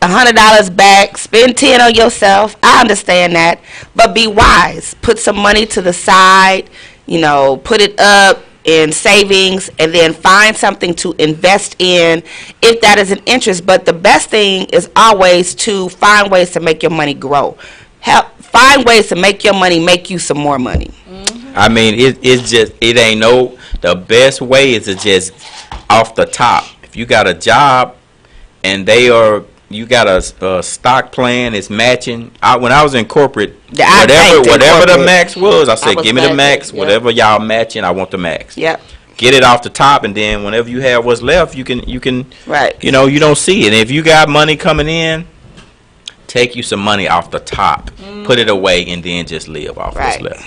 $100 back, spend 10 on yourself. I understand that, but be wise. Put some money to the side. You know, put it up in savings, and then find something to invest in if that is an interest. But the best thing is always to find ways to make your money grow. Find ways to make your money make you some more money. I mean, it's just, it ain't no, the best way is to just off the top. If you got a job and you got a stock plan, it's matching. When I was in corporate, whatever the max was, I said, give me the max. Yep. Whatever y'all matching, I want the max. Yep. Get it off the top, and then whenever you have what's left, you can right. You know, you don't see it. And if you got money coming in, take you some money off the top, put it away, and then just live off what's left.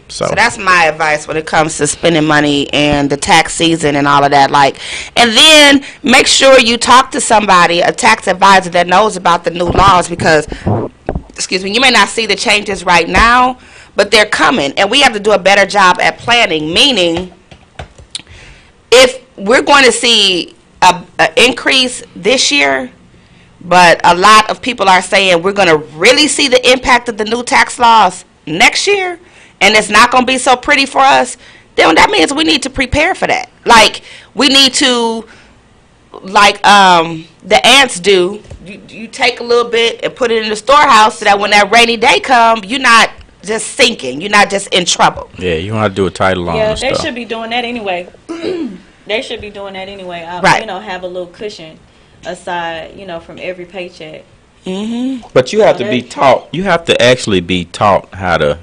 So that's my advice when it comes to spending money and the tax season and all of that. And then make sure you talk to somebody, a tax advisor that knows about the new laws, because, excuse me, you may not see the changes right now, but they're coming, and we have to do a better job at planning. Meaning, if we're going to see an increase this year, but a lot of people are saying we're going to really see the impact of the new tax laws next year, and it's not going to be so pretty for us, then that means we need to prepare for that. We need to, the ants do, you take a little bit and put it in the storehouse so that when that rainy day comes, you're not just sinking. You're not just in trouble. Yeah, you want to do a title on Yeah, the they stuff. should be doing that anyway. They should be doing that anyway. Right. Have a little cushion aside, from every paycheck. But you have to be taught. You have to actually be taught how to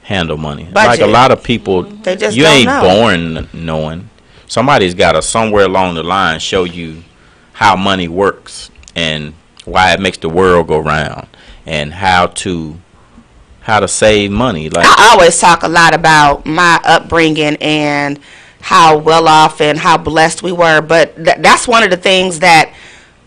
handle money. Budget. Like a lot of people, They just you don't ain't know. born knowing. Somebody's got to somewhere along the line show you how money works and why it makes the world go round and how to save money. I always talk a lot about my upbringing and how well off and how blessed we were, but that's one of the things that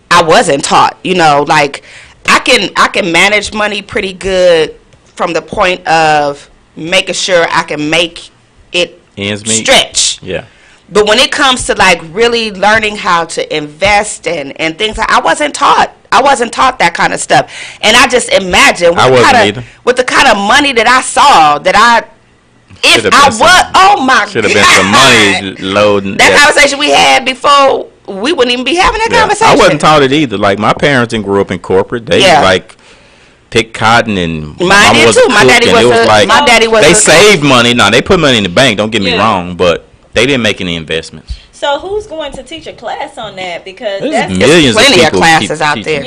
I wasn't taught. I can manage money pretty good from the point of making sure I can make it stretch. Yeah. But when it comes to really learning how to invest and things, I wasn't taught. I wasn't taught that kind of stuff. And I just imagine with the kind of money that I saw, oh my God. Should have been some money loading. That conversation we had before, we wouldn't even be having that conversation. I wasn't taught it either. My parents didn't grow up in corporate. They pick cotton and mine did too. My daddy was they saved money. Now they put money in the bank, don't get me wrong, but they didn't make any investments. So who's going to teach a class on that? Because there's millions of plenty of people classes out there.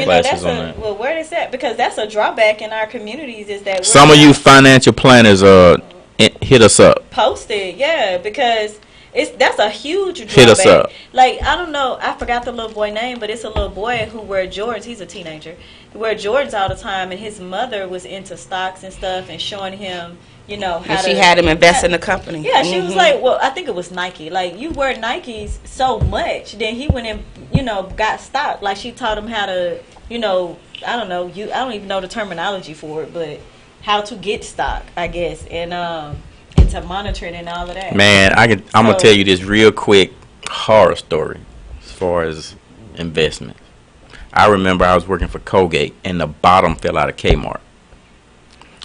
Well, where is that? Because that's a drawback in our communities is that some of you financial planners hit us up. Post it, yeah, because that's a huge drawback. Hit us up. I don't know, I forgot the little boy name, but it's a little boy who wear Jordans. He's a teenager. He wear Jordans all the time, and his mother was into stocks and stuff and showing him, how she had him invest in the company. Yeah, she was like, well, I think it was Nike. You wear Nikes so much, then he went and, got stock. She taught him how to, I don't know, I don't even know the terminology for it, but how to get stock, I guess, and to monitor it and all of that. Man, I'm gonna tell you this real quick horror story as far as investment. I remember I was working for Colgate and the bottom fell out of Kmart,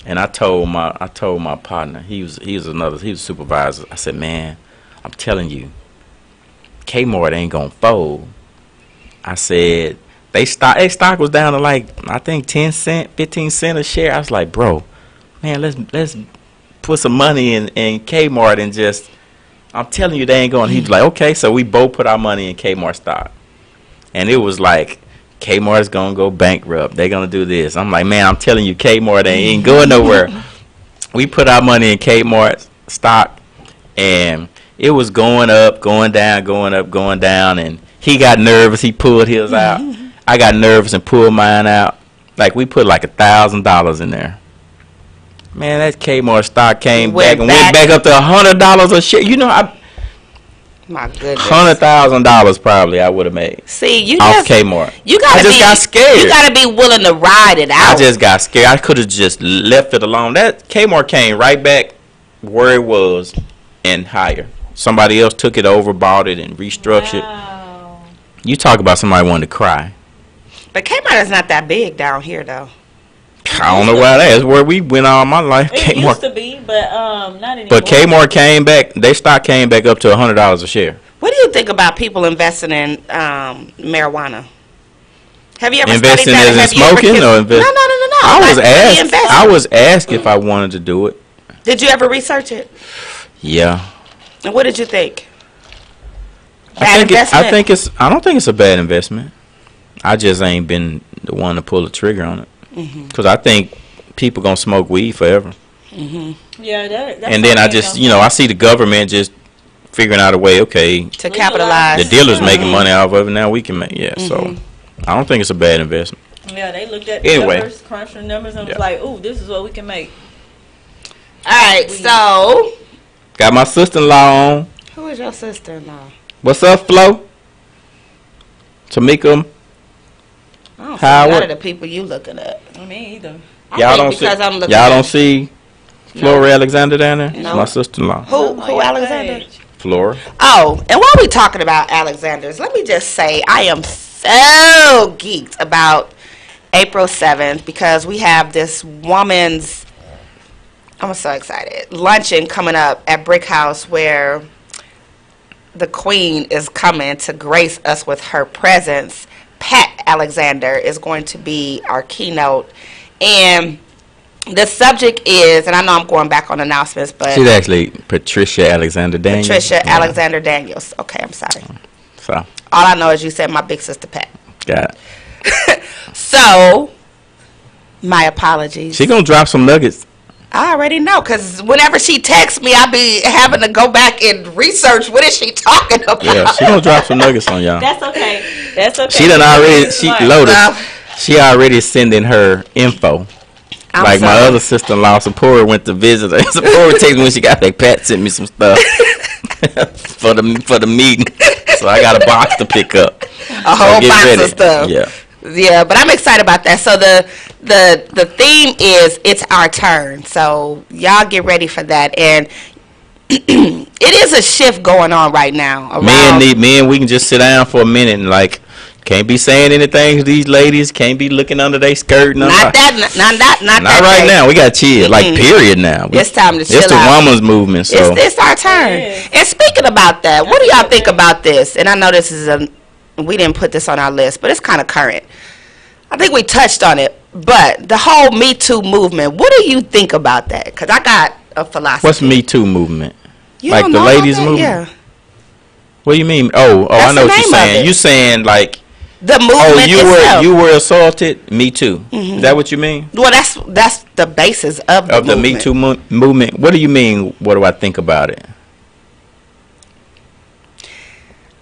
and I told my partner, he was a supervisor. I said, man, I'm telling you, Kmart ain't gonna fold. I said their stock was down to I think 10 cent, 15 cent a share. I was like, bro, man, let's put some money in Kmart and just, I'm telling you they ain't going. He was like, okay, so we both put our money in Kmart stock, and it was Kmart's gonna go bankrupt. They're gonna do this. I'm like, man, I'm telling you, Kmart ain't going nowhere. We put our money in Kmart stock, and it was going up, going down, going up, going down, and he got nervous. He pulled his out. I got nervous and pulled mine out. We put $1,000 in there. Man, that Kmart stock came back and went back up to $100 a share. My goodness. $100,000 probably I would have made. See, Kmart. I just got scared. You gotta be willing to ride it out. I just got scared. I could have just left it alone. That Kmart came right back where it was and higher. Somebody else took it over, bought it, and restructured. Wow. You talk about somebody wanting to cry. But Kmart is not that big down here, though. I don't know why that is where we went all my life. It used to be, but not anymore. But Kmart came back. Their stock came back up to $100 a share. What do you think about people investing in marijuana? Have you ever Investing studied that? as in Have you ever smoking or invest? No. I was asked if I wanted to do it. Did you ever research it? Yeah. And what did you think? I don't think it's a bad investment. I just ain't been the one to pull the trigger on it. Because I think people gonna smoke weed forever. Yeah, that's and then I just, I see the government just figuring out a way, okay, to capitalize. The dealers making money off of it. Now we can make, so I don't think it's a bad investment. Yeah, they looked at the numbers, crunched the numbers, and was like, "Ooh, this is what we can make." All right, so got my sister-in-law on. Who is your sister-in-law? What's up, Flo? Tamika. I don't see none of the people you looking at. Me either. Y'all don't see Flora Alexander down there? No. My sister-in-law. Who Alexander? Flora. Oh, and while we talking about Alexanders, let me just say I am so geeked about April 7th because we have this woman's, I'm so excited, luncheon coming up at Brick House where the Queen is coming to grace us with her presence. Pat Alexander is going to be our keynote. And the subject is, and I know I'm going back on announcements, but she's actually Patricia Alexander Daniels. Alexander Daniels. Okay, I'm sorry. So all I know is you said my big sister Pat. Got it. So, my apologies. She gonna drop some nuggets. I already know, because whenever she texts me, I be having to go back and research what is she talking about. Yeah, she gonna drop some nuggets on y'all. That's okay. That's okay. She done already. She already sending her info. My other sister-in-law, Sapora, went to visit her. Sapora texted me when she got back. Pat sent me some stuff for the meeting, so I got a box to pick up. A whole box of stuff. Yeah, but I'm excited about that. So the theme is it's our turn. So y'all get ready for that. And it is a shift going on right now. Men, we can just sit down for a minute and can't be saying anything to these ladies. Can't be looking under their skirt. Not right now. We got to chill. Period now. It's time to chill out. It's the woman's movement. So it's our turn. And speaking about that, what do y'all think about this? And I know this is we didn't put this on our list, but it's kind of current. I think we touched on it, but the whole Me Too movement, what do you think about that? Because I got a philosophy. What's Me Too movement? You like the ladies movement? Yeah. What do you mean? Oh, I know what you're saying. You saying the movement itself. You were assaulted? Me Too. Is that what you mean? Well, that's the basis of the movement. Me Too movement. What do you mean? What do I think about it?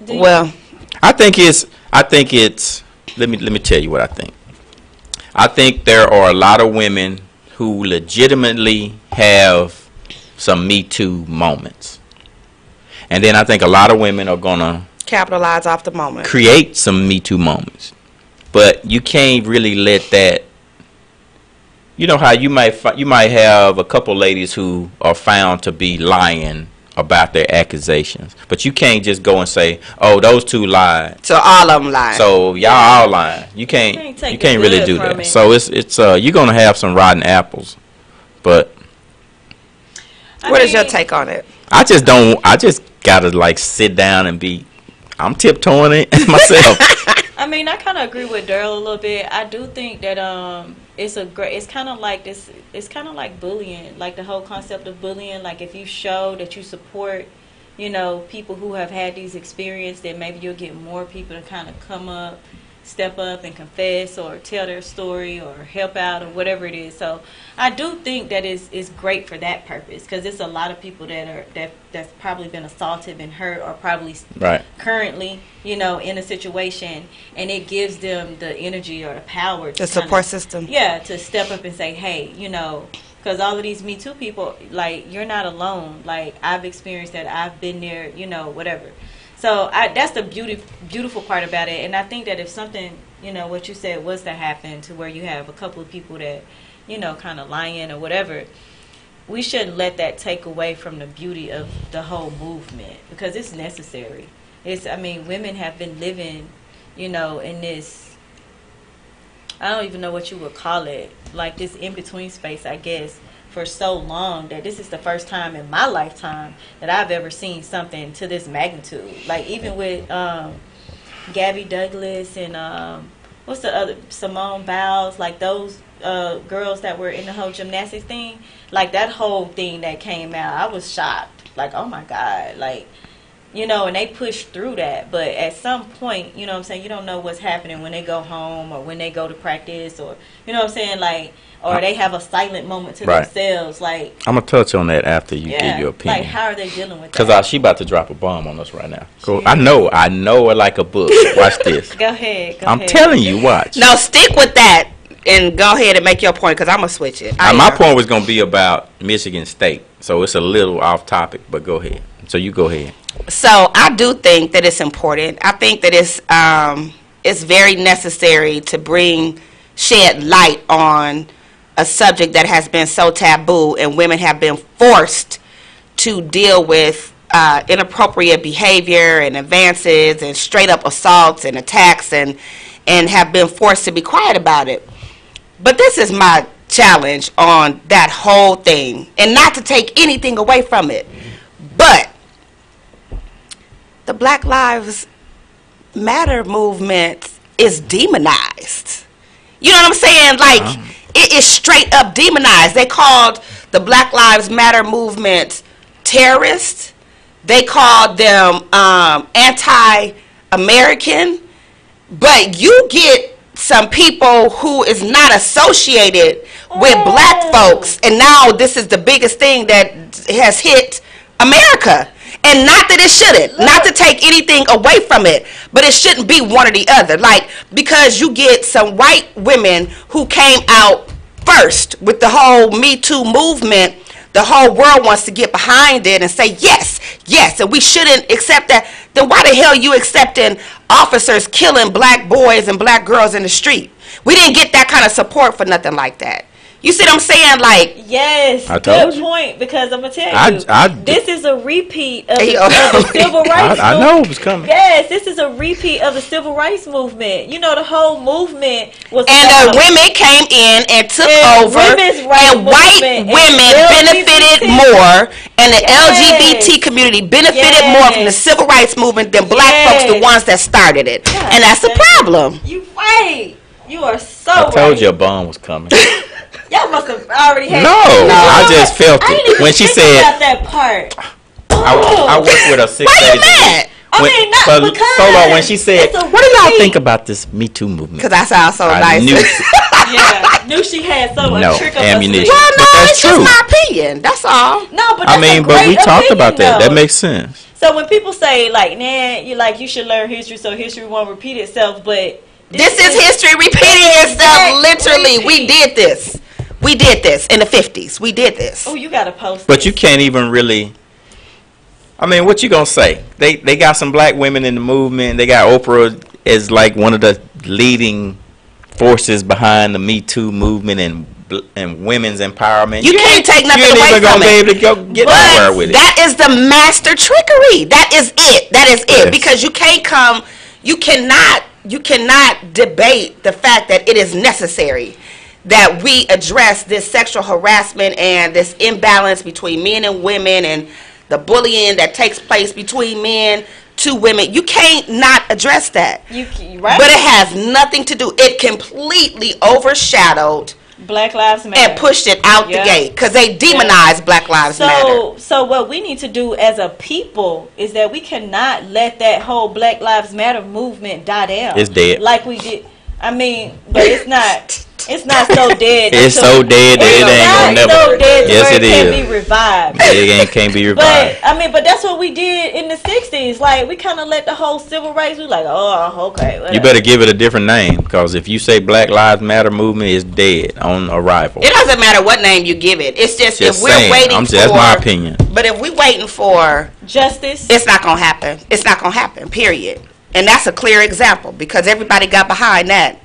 Well, I think it's. Let me tell you what I think. I think there are a lot of women who legitimately have some Me Too moments, and then I think a lot of women are gonna capitalize off the moment, create some Me Too moments, but you can't really let that. You know how you might have a couple ladies who are found to be lying about their accusations, but you can't just go and say, "Oh, those two lied." So all of them lied. So y'all all lying. You can't really do that. So it's you're gonna have some rotten apples, but what is your take on it? I just gotta sit down and I'm tiptoeing it myself. I mean, I kind of agree with Daryl a little bit. I do think that it's kind of like this. It's kind of like bullying, like the whole concept of bullying. Like if you show that you support, people who have had these experiences, then maybe you'll get more people to kind of come up, step up and confess or tell their story or help out or whatever it is. So I do think that it's great for that purpose, because it's a lot of people that's probably been assaulted, been hurt, or probably currently in a situation, and it gives them the energy or the power to the support system to step up and say, hey, because all of these Me Too people, you're not alone. I've experienced that. I've been there, whatever. So that's the beautiful part about it. And I think that if something, what you said was to happen, to where you have a couple of people that, kind of lying or whatever, we shouldn't let that take away from the beauty of the whole movement, because it's necessary. Women have been living, in this I don't even know what you would call it, like this in-between space, I guess, for so long that this is the first time in my lifetime that I've ever seen something to this magnitude. Like even with Gabby Douglas and what's the other, Simone Biles, like those girls that were in the whole gymnastics thing, like that whole thing that came out, I was shocked. Like, oh my God, like, you know, and they push through that. But at some point, you know what I'm saying, you don't know what's happening when they go home or when they go to practice, or, you know what I'm saying, like, or they have a silent moment to themselves. Like, I'm going to touch on that after you give your opinion. Like, how are they dealing with that? Because she about to drop a bomb on us right now. Cool. I know her like a book. Watch this. Go ahead. I'm telling you, watch. No, stick with that and go ahead and make your point, because I'm going to switch it. My point was going to be about Michigan State. So it's a little off topic, but go ahead. So you go ahead. So I do think that it's important. I think that it's very necessary to shed light on a subject that has been so taboo, and women have been forced to deal with inappropriate behavior and advances and straight up assaults and attacks, and have been forced to be quiet about it. But this is my challenge on that whole thing, and not to take anything away from it, but the Black Lives Matter movement is demonized. You know what I'm saying? Like, it is straight up demonized. They called the Black Lives Matter movement terrorists. They called them anti-American. But you get some people who is not associated with black folks, and now this is the biggest thing that has hit America. And not that it shouldn't, not to take anything away from it, but it shouldn't be one or the other. Like, because you get some white women who came out first with the whole Me Too movement, the whole world wants to get behind it and say, yes, yes, and we shouldn't accept that. Then why the hell are you accepting officers killing black boys and black girls in the street? We didn't get that kind of support for nothing like that. You see what I'm saying? Like, yes, good point. Because I'm gonna tell you, this is a repeat of the civil rights movement. I know it was coming. Yes, this is a repeat of the civil rights movement. You know, the whole movement was. And the women came in and took over, and white women benefited more, and the LGBT community benefited more from the civil rights movement than black folks, the ones that started it. And that's the problem. You right. You are so right. I told you a bomb was coming. Y'all must have already had. No, I just felt it when she said about that part. I worked with a 6 days. Why you mad? Not because. So long when she said, "What do y'all think about this Me Too movement?" Because I sound so nice. Knew she had so much trick up ammunition. Well, no, that's it's true. just my opinion. That's all. No, but that's but we talked about that. That makes sense. So when people say like, "Nah, you should learn history so history won't repeat itself," but this is history repeating itself. Literally, we did this. We did this in the 50s. We did this. Oh, you got to post But you can't even really. I mean, what you going to say? They got some black women in the movement. They got Oprah as like one of the leading forces behind the Me Too movement and women's empowerment. You can't take nothing away from it. You ain't even going to be able to go get nowhere with it. That is the master trickery. That is it. That is it. Yes. Because you cannot debate the fact that it is necessary that we address this sexual harassment and this imbalance between men and women and the bullying that takes place between men to women. You can't not address that. Right. But it has nothing to do. It completely overshadowed Black Lives Matter and pushed it out the gate because they demonized Black Lives Matter. So what we need to do as a people is that we cannot let that whole Black Lives Matter movement die down. It's dead. Like we did. I mean, but it's not. It's not so dead. It's so dead that it ain't gonna never. So dead yes, it is. Can't be revived. It can't be revived. But that's what we did in the '60s. Like we kind of let the whole civil rights. We like, oh, okay. Whatever. You better give it a different name because if you say Black Lives Matter movement, it's dead on arrival. It doesn't matter what name you give it. It's just if we're saying, waiting for. That's my opinion. But if we're waiting for justice, it's not gonna happen. It's not gonna happen. Period. And that's a clear example because everybody got behind that.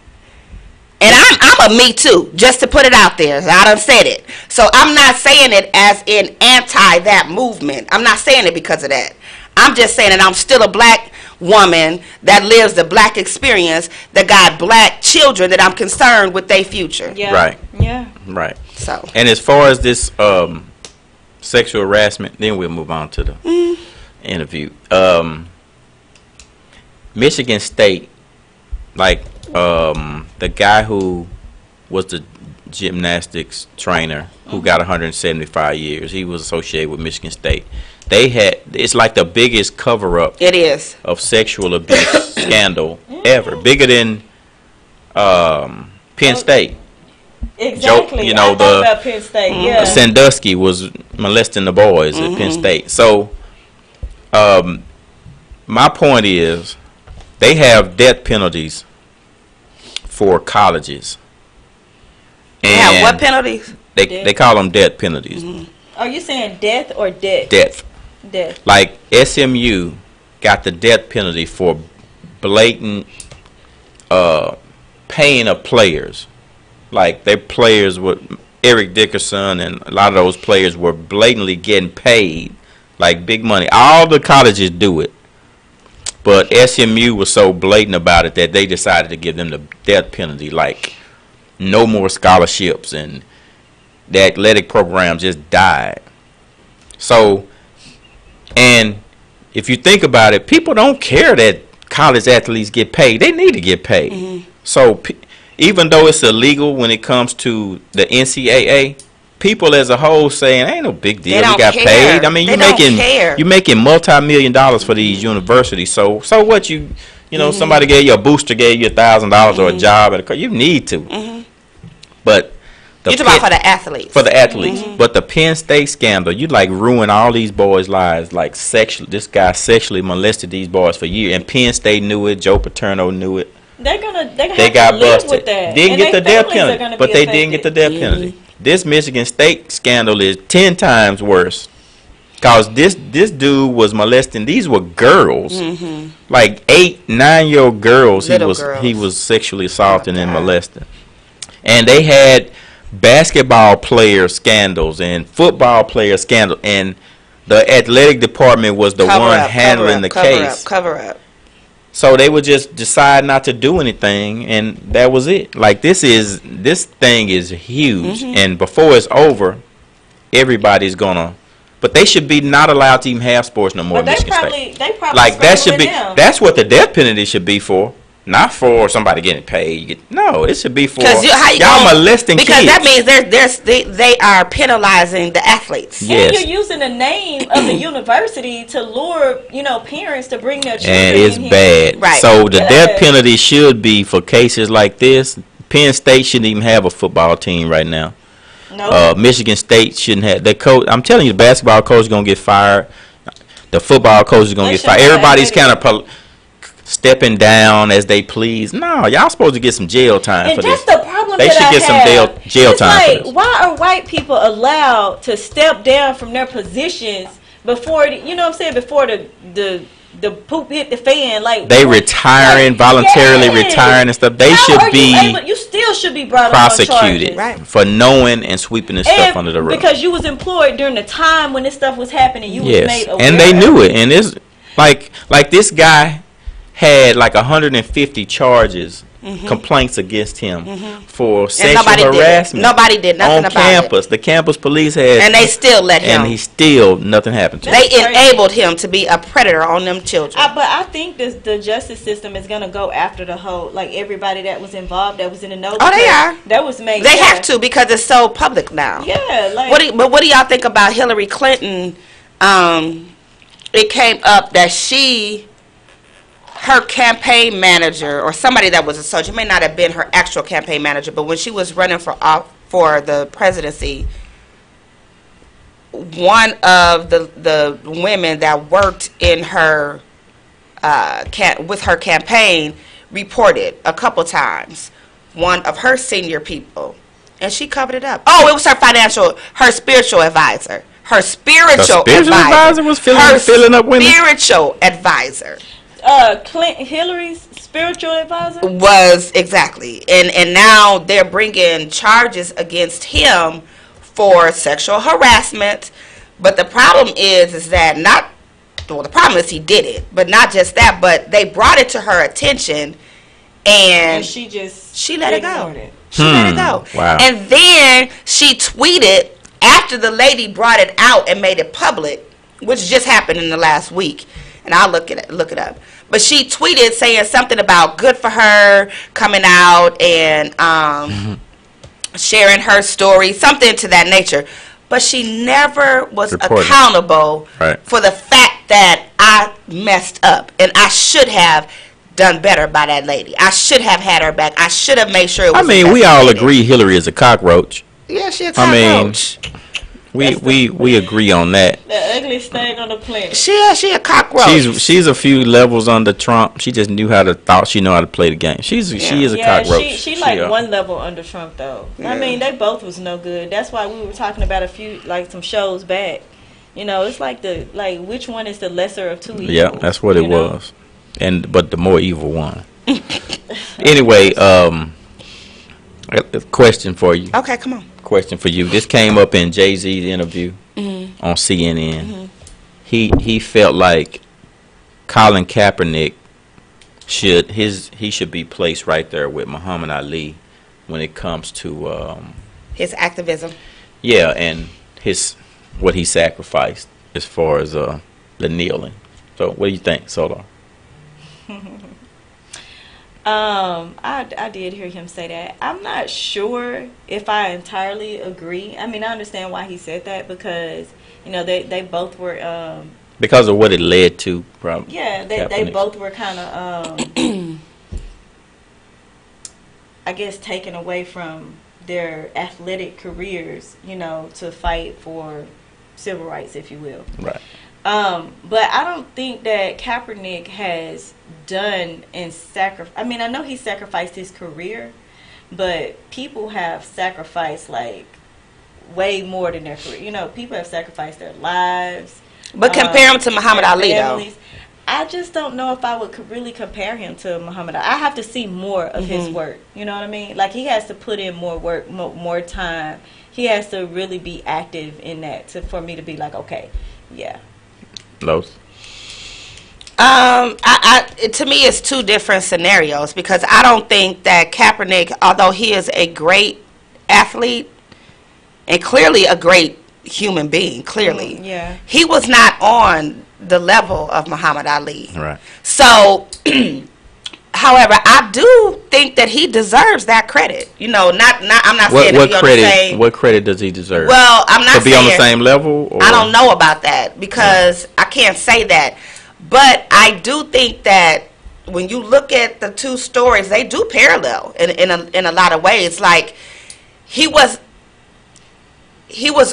And I'm a Me Too, just to put it out there. I done said it. So I'm not saying it as in anti that movement. I'm not saying it because of that. I'm just saying that I'm still a black woman that lives the black experience that got black children that I'm concerned with their future. Yeah. Right. Yeah. Right. So. And as far as this sexual harassment, then we'll move on to the interview. Michigan State, like the guy who was the gymnastics trainer who got 175 years, he was associated with Michigan State. It's like the biggest cover-up. It is. Of sexual abuse scandal ever, bigger than Penn State. Exactly. You know, I thought about Penn State. Yeah. Sandusky was molesting the boys at Penn State. So, my point is, they have death penalties for colleges. And Yeah, what penalties? They call them death penalties. Are you saying death or debt? Death. Death. Like SMU got the death penalty for blatant paying of players. Like their players were Eric Dickerson, and a lot of those players were blatantly getting paid like big money. All the colleges do it, but SMU was so blatant about it that they decided to give them the death penalty. Like no more scholarships, and the athletic program just died. So, and if you think about it, people don't care that college athletes get paid. They need to get paid. So even though it's illegal when it comes to the NCAA, people as a whole saying ain't no big deal. They We got don't paid. care. I mean, They you're making multi-million dollars for these universities. So what you know, somebody gave you a booster, gave you $1,000 or a job at a you need to. But You're talking about for the athletes. for the athletes. But the Penn State scandal, you like ruin all these boys' lives. Like this guy sexually molested these boys for years, and Penn State knew it. Joe Paterno knew it. They They got have to live busted. with that. Didn't And get the their death families are penalty, gonna but be they didn't get the affected. death penalty. This Michigan State scandal is 10 times worse. Cause this dude was molesting. These were girls, like 8, 9-year-old girls. Little girls. He was sexually assaulting and molesting. And they had basketball player scandals and football player scandals, and the athletic department was the one handling the case. Cover up. So they would just decide not to do anything, and that was it. Like this thing is huge, and before it's over, everybody's gonna. But they should be not allowed to even have sports no more. But in Michigan State. they probably Like that should be. them. That's what the death penalty should be for. Not for somebody getting paid. No, it should be for y'all molesting kids. Because that means they are penalizing the athletes. Yes. And you're using the name of the university to lure, parents to bring their children And it's in here. bad. Right. So the Yeah. death penalty should be for cases like this. Penn State shouldn't even have a football team right now. No. Michigan State shouldn't have. The coach, I'm telling you, the basketball coach is gonna get fired. The football coach is gonna They get should fired. have Everybody's kind already. of stepping down as they please. No, y'all supposed to get some jail time And for that's this. the problem They that should I get some have. jail It's time like, for this. why are white people allowed to step down from their positions before, before the poop hit the fan? Like They retiring, voluntarily retiring and stuff. They How should are be you still should be brought up on prosecuted charges. for knowing and sweeping this stuff under the rug. Because you was employed during the time when this stuff was happening. You was Yes, made aware. and they of knew it. And it's like this guy had like 150 charges, complaints against him for sexual harassment. Nobody did nothing on about campus. The campus police had, And they still let him. and he still nothing happened to him. They That's crazy. enabled him to be a predator on them children. But I think the justice system is gonna go after the whole, like everybody that was involved, that was in the know. Oh, they because are. That was made. They have to because it's so public now. Yeah, like What do y'all think about Hillary Clinton? It came up that her campaign manager or somebody that was associated, may not have been her actual campaign manager, but when she was running for the presidency, one of the women that worked in her with her campaign reported a couple times one of her senior people, and she covered it up. Oh, it was her spiritual advisor. Her spiritual advisor was filling up women? Spiritual advisor. Hillary's spiritual advisor Was exactly, and now they're bringing charges against him for sexual harassment. But the problem is that not well, the problem is he did it, but not just that, but they brought it to her attention, and she let it go. ignored it. She let it go. Wow. And then she tweeted after the lady brought it out and made it public, which just happened in the last week, and I'll look it up. But she tweeted saying something about good for her coming out and sharing her story, something to that nature. But she never was accountable for the fact that I messed up and I should have done better by that lady. I should have had her back. I should have made sure it was we all agree Hillary is a cockroach. Yeah, she's a cockroach. We agree on that. The ugliest thing on the planet. She a cockroach. She's a few levels under Trump. She just knew how to play the game. She is a cockroach. She like one level under Trump though. Yeah. I mean, they both was no good. That's why we were talking about some shows back. You know, it's like which one is the lesser of two evils? Yeah, that's what it was. But the more evil one. Anyway, a question for you. Okay, come on. Question for you. This came up in Jay-Z's interview on CNN. He felt like Colin Kaepernick should be placed right there with Muhammad Ali when it comes to his activism. Yeah, and what he sacrificed as far as the kneeling. So what do you think, Solar? I did hear him say that. I'm not sure if I entirely agree. I mean, I understand why he said that because, they both were... because of what it led to, probably. Yeah, they both were kind of, I guess, taken away from their athletic careers, to fight for civil rights, if you will. Right. But I don't think that Kaepernick has done and sacrificed. I mean, I know he sacrificed his career, but people have sacrificed like way more than their career. People have sacrificed their lives. But compare him to Muhammad Ali, families. Though. I just don't know if I would really compare him to Muhammad Ali. I have to see more of his work. You know what I mean? Like, he has to put in more work, more time. He has to really be active in that for me to be like, okay, yeah. Los? To me, it's two different scenarios because I don't think that Kaepernick, although he is a great athlete and clearly a great human being, he was not on the level of Muhammad Ali. Right. So, however, I do think that he deserves that credit. I'm not saying what credit. What credit does he deserve? Well, I'm not to be saying, on the same level. Or? I don't know about that because I can't say that. But I do think that when you look at the two stories, they do parallel in a lot of ways. Like he was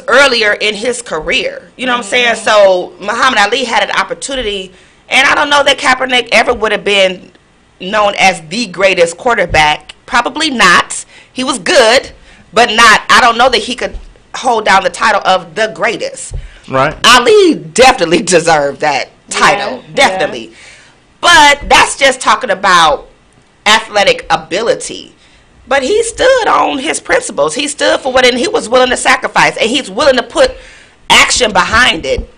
earlier in his career. You know what I'm saying? So Muhammad Ali had an opportunity, and I don't know that Kaepernick ever would have been known as the greatest quarterback. Probably not. He was good, but not. I don't know that he could hold down the title of the greatest. Right. Ali definitely deserved that title. Definitely. Yeah. But that's just talking about athletic ability. But he stood on his principles. He stood for and he was willing to sacrifice, and he's willing to put action behind it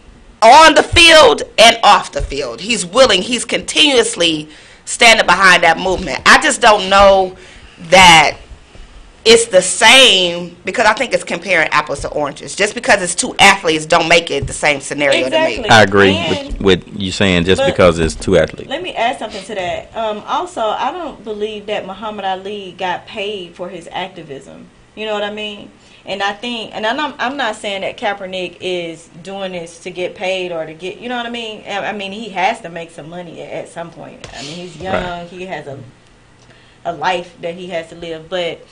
on the field and off the field. He's willing. He's continuously standing behind that movement. I just don't know that it's the same because I think it's comparing apples to oranges. Just because it's two athletes don't make it the same scenario to me. I agree with you saying just because it's two athletes. Let me add something to that. Also, I don't believe that Muhammad Ali got paid for his activism. You know what I mean? And I think, and I'm not saying that Kaepernick is doing this to get paid or to get, you know what I mean? I mean, he has to make some money at some point. I mean, he's young. Right. He has a life that he has to live, but.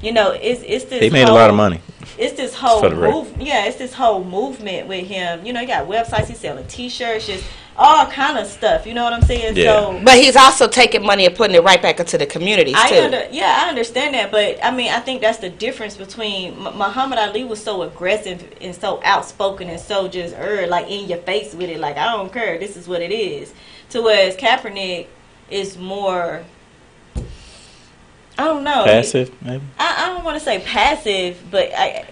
It's this. He made a lot of money. It's this whole it's this whole movement with him. You got websites. He's selling T-shirts, just all kind of stuff. You know what I'm saying? Yeah. So, but he's also taking money and putting it right back into the communities too. I understand that, but I mean, I think that's the difference between Muhammad Ali was so aggressive and so outspoken and so just like in your face with it, like I don't care. This is what it is. To whereas Kaepernick is more. I don't know. Passive, maybe. I don't want to say passive, but I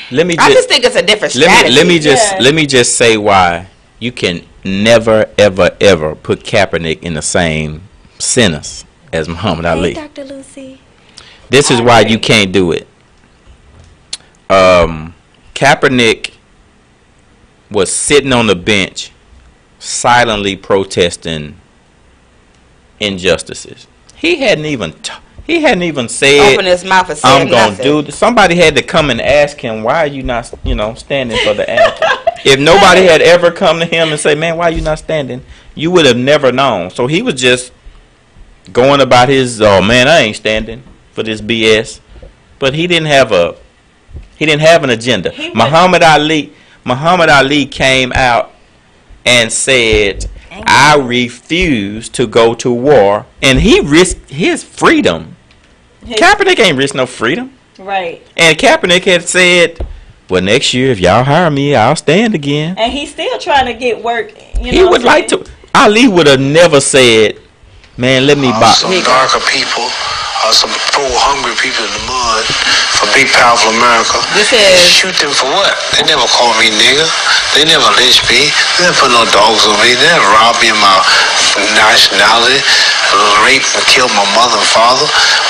just think it's a different strategy. Let me just say why you can never, ever, ever put Kaepernick in the same sentence as Muhammad Ali. Dr. Lucy. This is why you can't do it. Kaepernick was sitting on the bench silently protesting injustices. He hadn't even said, Open his mouth and said I'm going to nothing. do this. Somebody had to come and ask him, why are you not, standing for the anthem? If nobody had ever come to him and say, man, why are you not standing? You would have never known. So he was just going about his, oh man, I ain't standing for this BS. But he didn't have an agenda. Muhammad Ali came out and said, I refuse to go to war, and he risked his freedom. Kaepernick ain't risked no freedom. Right. And Kaepernick had said, well, next year, if y'all hire me, I'll stand again. And he's still trying to get work. He would like to. Ali would have never said, man, let me box. Some darker people, some poor, hungry people in the mud for big, powerful America. This is... Shoot them for what? They never called me nigger. They never lynched me. They never put no dogs on me. They never robbed me of my nationality, raped and killed my mother and father.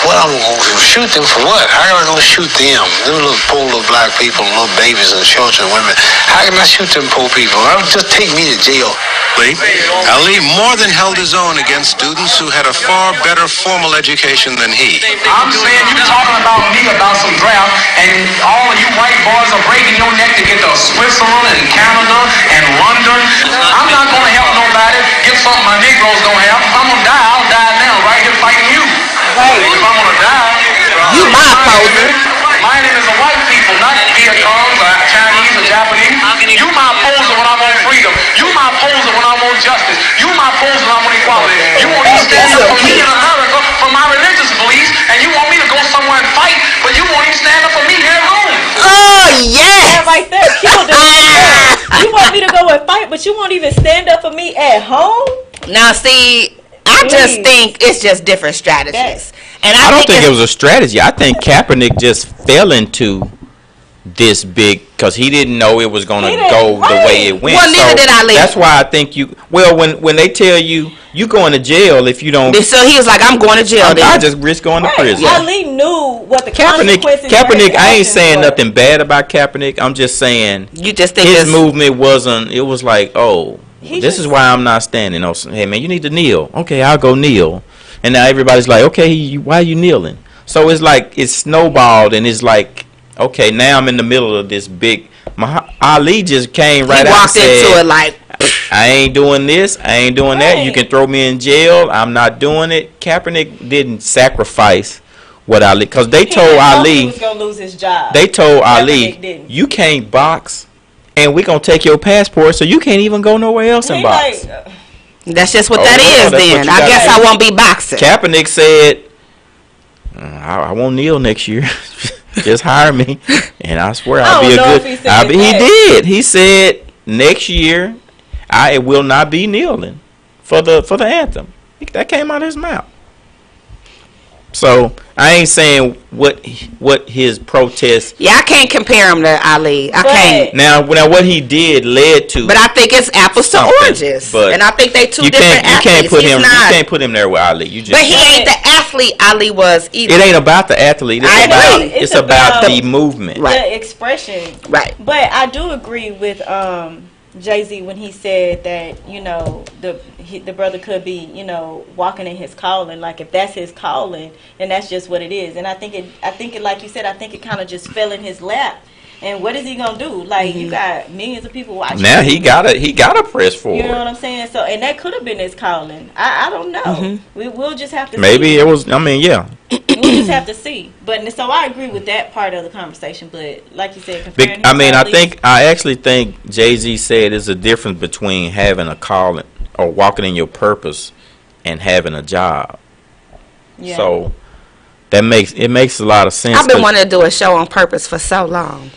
What I'm going to shoot them for what? How am I going to shoot them? Them little poor little black people, little babies and children and women. How can I shoot them poor people? Just take me to jail. Ali more than held his own against students who had a far better formal education than he. I'm saying you talking about me about some draft, and all of you white boys are breaking your neck to get to Switzerland and Canada and London. I'm not going to help nobody get something my Negroes don't have. If I'm going to die, I'll die now right here fighting you. Right. If I'm going to die, You my opposer. my name is a white people, not Viet Congs or Chinese or Japanese. You my opposer when I'm on freedom. You my opposer when I'm on justice. You my opposer when I'm on equality. You want to stand up for me in America for my religious beliefs, and you want me to go somewhere and fight, but you won't even stand up for me here at home. Oh, yes. That right there killed it. You want me to go and fight, but you won't even stand up for me at home? Now, see, I just think it's just different strategies. And I don't think it was a strategy. I think Kaepernick just fell into this big because he didn't know it was going to go the way it went. Well, neither did Ali. That's why I think when they tell you going to jail if you don't. So he was like, I'm going to jail. I just risk going to prison. Ali knew what the consequences Kaepernick, I ain't saying were. nothing bad about Kaepernick. I'm just saying you just think his movement wasn't. It was like, this is why I'm not standing. Oh, hey man, you need to kneel. Okay, I'll go kneel. And now everybody's like, okay, why are you kneeling? So it's like it's snowballed, and it's like, okay, now I'm in the middle of this big. Ali just came right out and said, walked into it like, I ain't doing this, I ain't doing that. You can throw me in jail. I'm not doing it. Kaepernick didn't sacrifice what Ali, because they told Ali he was gonna lose his job. They told Kaepernick Ali, didn't. you can't box, and we gonna take your passport, so you can't even go nowhere else and box. That's just what that is then. I guess I won't be boxing. Kaepernick said, I won't kneel next year. Just hire me, and I swear I'll be a good. He did. He said next year I will not be kneeling for the anthem. That came out of his mouth. So I ain't saying what his protest. Yeah, I can't compare him to Ali. I can't. Now what he did led to. But I think it's apples to oranges. But and I think they two different athletes. You can't put him there with Ali. But he ain't the athlete Ali was either. It ain't about the athlete. It's about the movement. The expression. Right. But I do agree with Jay-Z when he said that, the brother could be, walking in his calling. Like, if that's his calling, then that's just what it is. And I think it like you said, I think it kind of just fell in his lap. And what is he gonna do? Like, you got millions of people watching. Now he gotta press forward. You know what I'm saying? So, and that could have been his calling. I don't know. We'll just have to. Maybe see. It was. I mean, yeah. We'll just have to see. But so I agree with that part of the conversation. But like you said, comparing. I actually think Jay-Z said there's a difference between having a calling or walking in your purpose and having a job. Yeah. So. It makes a lot of sense. I've been wanting to do a show on purpose for so long.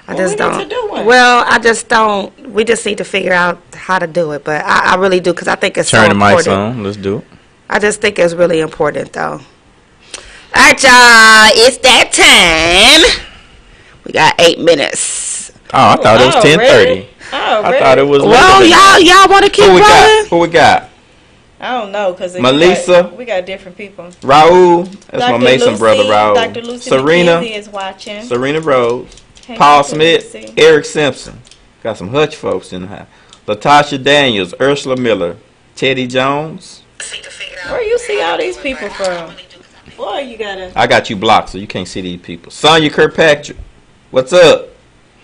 I just don't. Well, I just don't. We just need to figure out how to do it. But I really do, because I think it's so important. Turn the mics on. Let's do it. I just think it's really important, though. All right, y'all. It's that time. We got 8 minutes. Oh, I thought it was 10:30. Oh, I really? thought it was. Well, y'all want to keep rolling? Who we got? I don't know because Melissa. we got different people. Raul. That's my Dr. Mason Lucy, brother, Raul. Dr. Lucy Serena. McKenzie is watching. Serena Rose. Hey, Paul Dr. Smith. Lucy. Eric Simpson. Got some Hutch folks in the house. Latasha Daniels. Ursula Miller. Teddy Jones. Where you see all these people from? Boy, you gotta. I got you blocked, so you can't see these people. Sonia Kirkpatrick. What's up?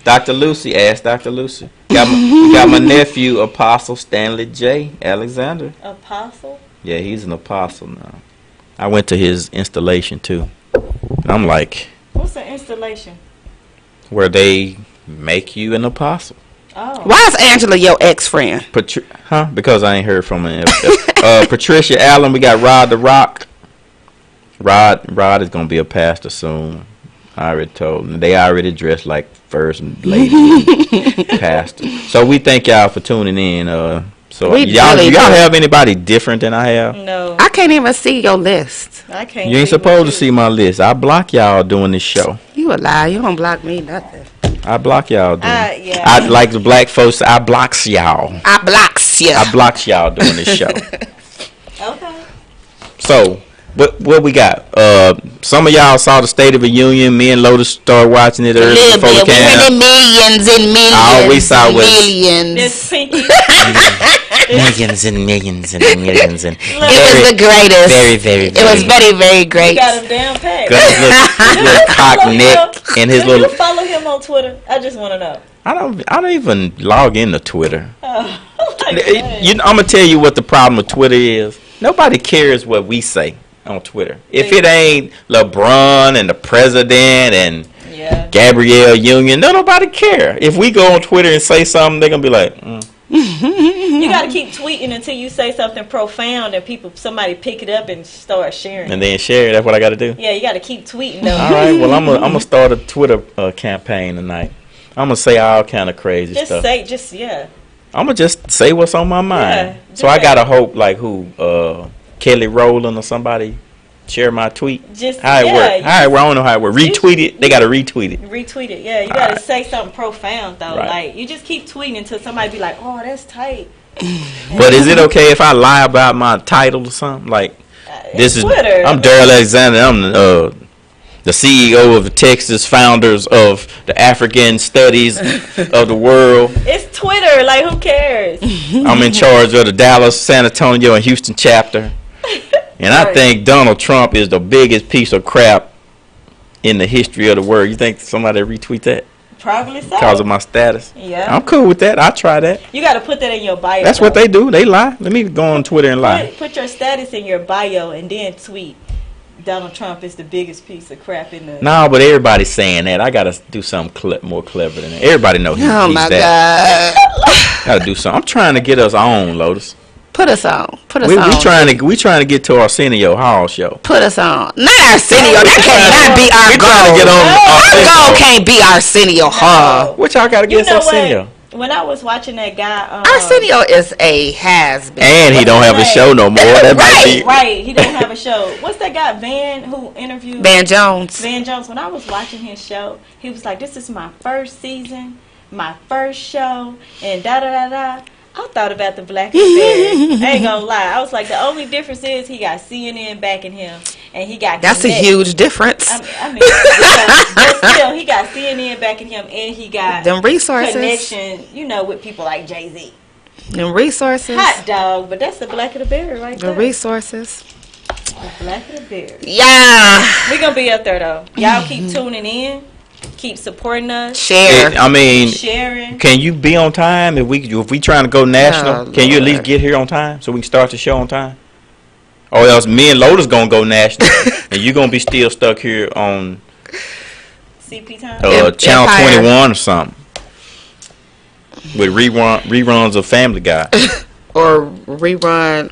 Dr. Lucy. Ask Dr. Lucy. Got my nephew, Apostle Stanley J. Alexander. Apostle? Yeah, he's an apostle now. I went to his installation, too. And I'm like, What's an installation? where they make you an apostle. Oh. Why is Angela your ex-friend? Because I ain't heard from her. Patricia Allen. We got Rod the Rock. Rod is going to be a pastor soon. I already told them. They already dressed like first lady pastor. So we thank y'all for tuning in. So We y'all really do. have anybody different than I have? No. I can't even see your list. I can't. You ain't see supposed what to see my list. I block y'all doing this show. You a lie. You don't block me nothing. I block y'all doing. Yeah. I like the black folks. I blocks y'all. I blocks you. I blocks y'all doing this show. Okay. So, what we got? Some of y'all saw the State of the Union. Me and Lotus started watching it A early little before bit. we We went came. in millions and millions. All we saw and was- millions. This Pinky. Millions and millions and millions and. It was the greatest. Very, very, It was very, very You great. got him down pat. Got his little cock Follow neck him. and his Do little. you follow him on Twitter? I just want to know. I don't even log into Twitter. Oh, like, I'm gonna tell you what the problem with Twitter is. Nobody cares what we say on Twitter. If it ain't LeBron and the president and yeah. Gabrielle Union, nobody care. If we go on Twitter and say something, they're gonna be like, You got to keep tweeting until you say something profound and somebody pick it up and start sharing. and then share. That's what I got to do. Yeah, you got to keep tweeting though. All right. Well, I'm gonna start a Twitter campaign tonight. I'm gonna say all kind of crazy stuff. Yeah. I'm gonna just say what's on my mind. Yeah, So I gotta hope like Kelly Rowland or somebody share my tweet. Just How it work? I don't know how it work. Retweet it. They gotta retweet it. Retweet it. Yeah, you got to say something profound though. Right. Like you just keep tweeting until somebody be like, "Oh, that's tight." But is it okay if I lie about my title or something? Like this is Twitter. I'm Daryl Alexander. I'm the CEO of the Texas Founders of the African Studies of the World. It's Twitter. Like who cares? I'm in charge of the Dallas, San Antonio, and Houston chapter. And I think Donald Trump is the biggest piece of crap in the history of the world. You think somebody retweet that Probably so. because of my status? Yeah. I'm cool with that. I'll try that. You got to put that in your bio. That's what they do. They lie. Let me go on Twitter and lie. Put your status in your bio and then tweet. Donald Trump is the biggest piece of crap in the. No, but everybody's saying that. I gotta do something more clever than that. Everybody know he's Oh my that. God. Gotta do something. I'm trying to get us on, Lotus. Put us on. Put us We on. trying to get to Arsenio Hall show. Put us on. Not Arsenio. That cannot be our We trying to goal. get on Our Arsenio. goal can't be Arsenio Hall. What y'all gotta You get know Arsenio? what? When I was watching that guy, Arsenio is a has-been. And he don't have a show no more. That might be. right, he don't have a show. What's that guy Van who interviewed Van Jones. Van Jones? When I was watching his show, he was like, "This is my first season, my first show," and da da da da. I thought about the Black and Berry. I ain't gonna lie. I was like, the only difference is he got CNN backing him, and he got. That's Connect. a huge difference. I mean, yeah, but still, he got CNN backing him, and he got Them resources. connection. You know, with people like Jay-Z. Them resources. Hot dog, but that's the Black of the Berry right The there. resources. The Black of the Berry. Yeah. We gonna be up there though. Y'all keep tuning in, keep supporting us, Share. I mean, sharing. can you be on time if we trying to go national? Oh, Can you at least Lord. get here on time so we can start the show on time? Or else me and Lotus gonna go national, and you gonna be still stuck here on CP time. channel Empire. 21 or something with reruns of Family Guy. Or rerun.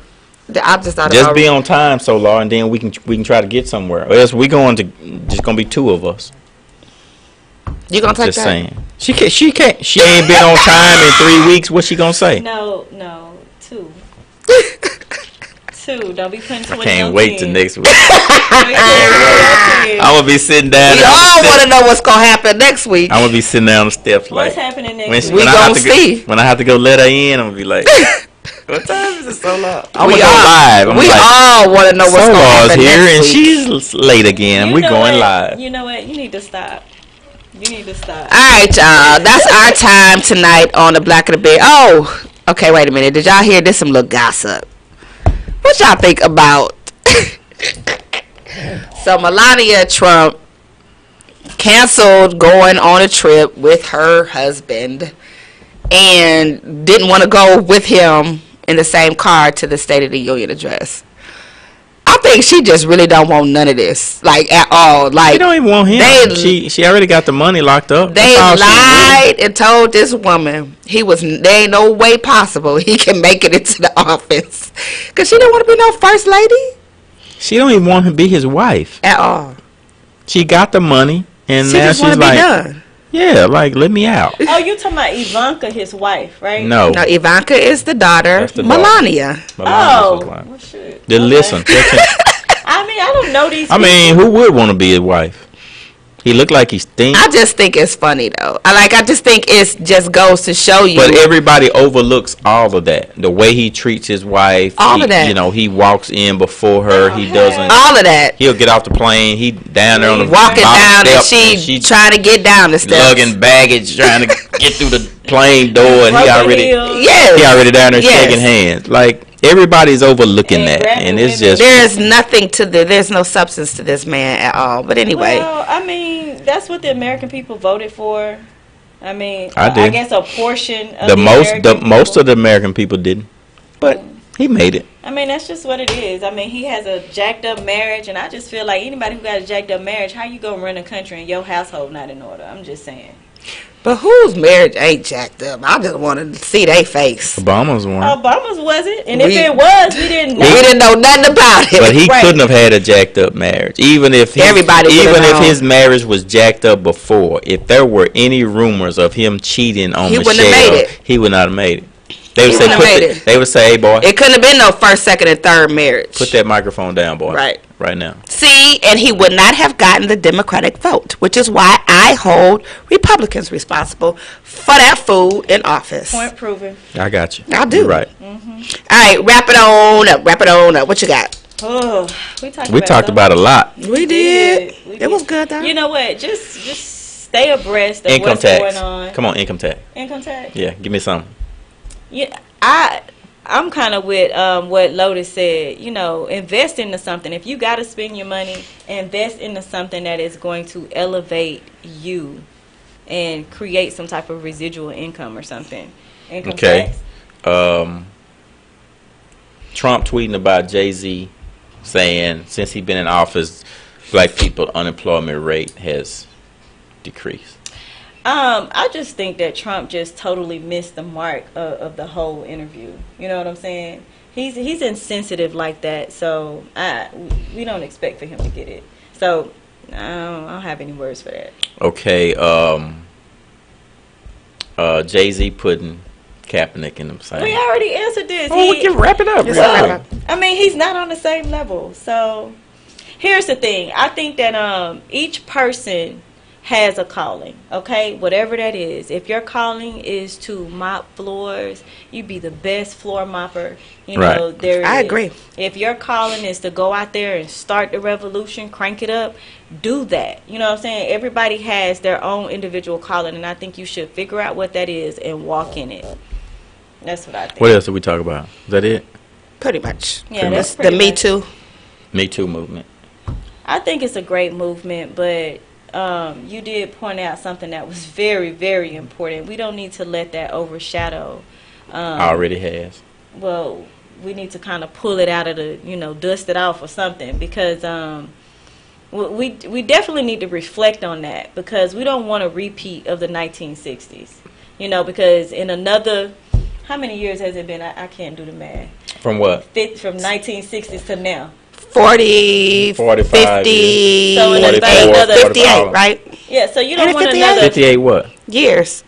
I just thought Just about be on time, Solar, and then we can try to get somewhere. Or else we going to just gonna be two of us. You gonna take Just that? saying. She ain't been on time in 3 weeks. What's she gonna say? No, two. 2. Don't be putting 20 I can't on wait till 10. next week. I'm I'm gonna be sitting down. We all want to know what's gonna happen next week. I'm gonna be sitting down on the steps like. What's happening next when, week? We when I have gonna to go- see. When I have to go let her in, I'm gonna be like, what time is it? So long. I'm We gonna go all- live. I'm We like, all want to know what's gonna Solar's happen here and next week. she's late again. You We know going what? live. You know what? You need to stop. You need to stop. All right, y'all. That's our time tonight on the Black of the Bear. Oh, okay. Wait a minute. Did y'all hear this? Some little gossip. What y'all think about? So Melania Trump canceled going on a trip with her husband and didn't want to go with him in the same car to the State of the Union address. I think she just really don't want none of this, like, at all. Like, She don't even want him. She already got the money locked up. they That's all she lied and told this woman there ain't no way possible he can make it into the office, because she don't want to be no first lady She don't even want to be his wife. at all. She got the money, and She now just want she's to be like, done. yeah, like, let me out. Oh, you talking about Ivanka, his wife, right? No. No, Ivanka is the daughter. That's the daughter. Melania. Oh, Melania's his wife. well, shit. Then Okay. listen. I mean, I don't know these. I mean, who would want to be his wife? He looked like he stinks. I just think it's funny though. I just think it just goes to show you. But everybody overlooks all of that. The way he treats his wife. All of that. You know, he walks in before her. He doesn't. all of that. He'll get off the plane. He down there on the Walking bottom down and step, she trying to get down the steps. lugging baggage, trying to get through the plane door, and he Broken already heels. Yes. he already down there Yes. shaking hands. Like, everybody's overlooking And that, grabbing and it's women. just There's nothing to there's no substance to this man at all. But anyway, Well, I mean, that's what the American people voted for. I mean, I I did. guess a portion of the American most people. of the American people didn't, but he made it. I mean, that's just what it is. I mean, he has a jacked up marriage, and I just feel like anybody who got a jacked up marriage, how you gonna run a country and your household not in order? I'm just saying. but whose marriage ain't jacked up? I just want to see their face. Obama's one, Obama's wasn't, and We- if it was, we didn't know. We didn't know nothing about it. but he Right. couldn't have had a jacked up marriage, even if Everybody would've even if known. his marriage was jacked up before. If there were any rumors of him cheating on He Michelle, wouldn't have made it. he would not have made it. They would He say, wouldn't have made it. they would say, hey boy, It couldn't have been no first, second, and third marriage. put that microphone down, boy, Right. right now. See, and he would not have gotten the Democratic vote, which is why I hold Republicans responsible for that fool in office. Point proven. I got you. I do. You're right. All right, wrap it on up. Wrap it on up. What you got? Oh, We talked about a lot. We did. We It was good though. You know what? Just stay abreast of Income what's tax. going on. Come on, income tax. Income tax. Yeah, give me some. Yeah, I'm kind of with what Lotus said. You know, invest into something. If you got to spend your money, invest into something that is going to elevate you and create some type of residual income or something. Income Okay. tax. Trump tweeting about Jay-Z saying since he's been in office, black people unemployment rate has decreased. I just think that Trump just totally missed the mark of the whole interview. You know what I'm saying? He's insensitive like that, so we don't expect for him to get it. So I don't have any words for that. Okay, Jay-Z putting Kaepernick in the same. We already answered this. Oh, we can wrap it up. Yes, real wrap it quick. up. I mean, he's not on the same level. So here's the thing. I think that each person has a calling, okay? Whatever that is. If your calling is to mop floors, you be the best floor mopper. You Right. know, there I is. agree. If your calling is to go out there and start the revolution, crank it up, do that. You know what I'm saying? Everybody has their own individual calling, and I think you should figure out what that is and walk in it. That's what I think. What else did we talk about? Is that it? Pretty much. Yeah, that's The pretty Me much. Too. Me Too movement. I think it's a great movement, but you did point out something that was very, very important. We don't need to let that overshadow. Already has. Well, we need to kind of pull it out of the, dust it off or something, because we definitely need to reflect on that, because we don't want a repeat of the 1960s. Because in another, how many years has it been? I can't do the math. From what? From 1960s to now. 40, 45 So in 44, another 58, 45. right? Yeah, so you don't Ain't it want 58? another 58 what? Years.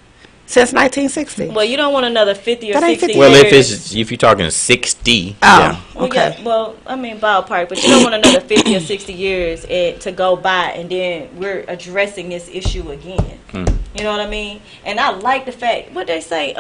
Since 1960. Well, you don't want another 50 or That ain't 60 50. Well, years. if you're talking 60, Oh, yeah. Well, okay. yeah, well, I mean ballpark, but you don't want another 50 or 60 years to go by, and then we're addressing this issue again. You know what I mean? And I like the fact what they say.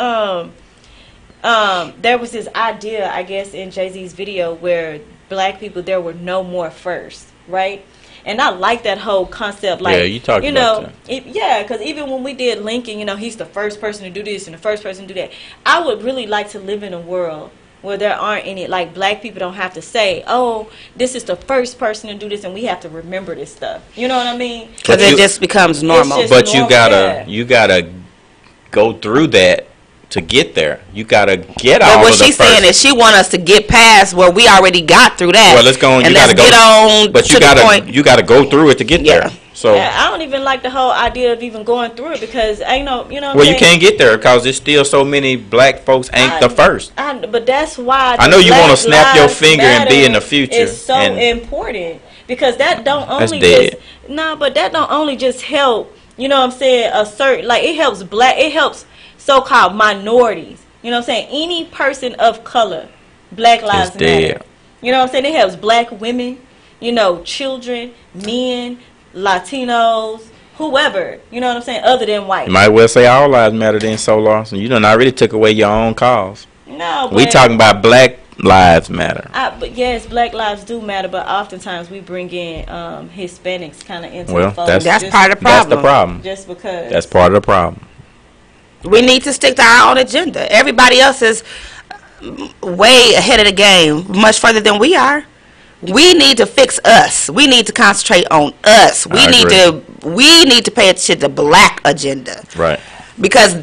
There was this idea, I guess, in Jay-Z's video where black people there were no more first, right? And I like that whole concept. Like, Yeah, you talked about that. Yeah, because even when we did Lincoln, you know, he's the first person to do this and the first person to do that. I would really like to live in a world where there aren't any, like, black people don't have to say, oh, this is the first person to do this and we have to remember this stuff. You know what I mean? Because it just becomes normal. just But normal, you gotta go through that to get there. You gotta get But all what of the she's saying first. is she want us to get past where we already got through that. Well, let's go on. And You let's gotta go. get on But to the point. you gotta go through it to get Yeah. there. So Yeah, I don't even like the whole idea of even going through it because I know, you know. What well, I'm you saying? can't get there because there's still so many black folks ain't the first. But that's why I know you want wanna to snap your finger and be in the future, It's so and- important because that don't That's only dead. but that don't only just help. You know what I'm saying? A certain like it helps so-called minorities. You know what I'm saying? Any person of color, Black Lives It's dead. Matter. You know what I'm saying? It helps black women, you know, children, men, Latinos, whoever. You know what I'm saying? Other than white. You might well say all lives matter then, so Lawson. You done already took away your own cause. No, but We talking about Black Lives Matter. But yes, black lives do matter, but oftentimes we bring in Hispanics kind of into Well, the fold. That's just- part of the That's problem. the problem. Just because. That's part of the problem. We need to stick to our own agenda. Everybody else is way ahead of the game, much further than we are. We need to fix us. We need to concentrate on us. We need to pay attention to the black agenda. Right. Because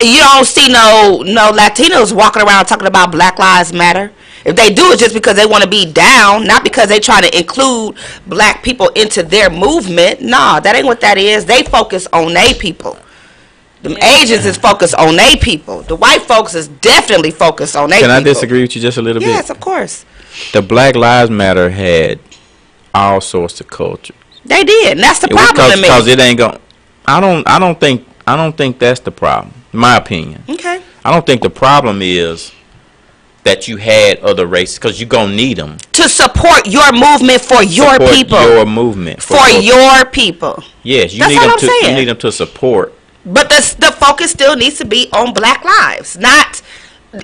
you don't see no Latinos walking around talking about Black Lives Matter. If they do, it's just because they want to be down, not because they try to include black people into their movement. Nah, that ain't what that is. They focus on they people. The Asians is focused on they people. The white folks is definitely focused on they people. Can I disagree with you just a little bit? Yes, of course. The Black Lives Matter had all sorts of culture. They did. And that's the problem to me. Because it ain't going. I don't think that's the problem. In my opinion. Okay. I don't think the problem is that you had other races because you're gonna need them To support your movement for your support people. Your movement for your people. Yes, you That's need all them I'm to. saying. You need them to support. But the focus still needs to be on black lives. Not,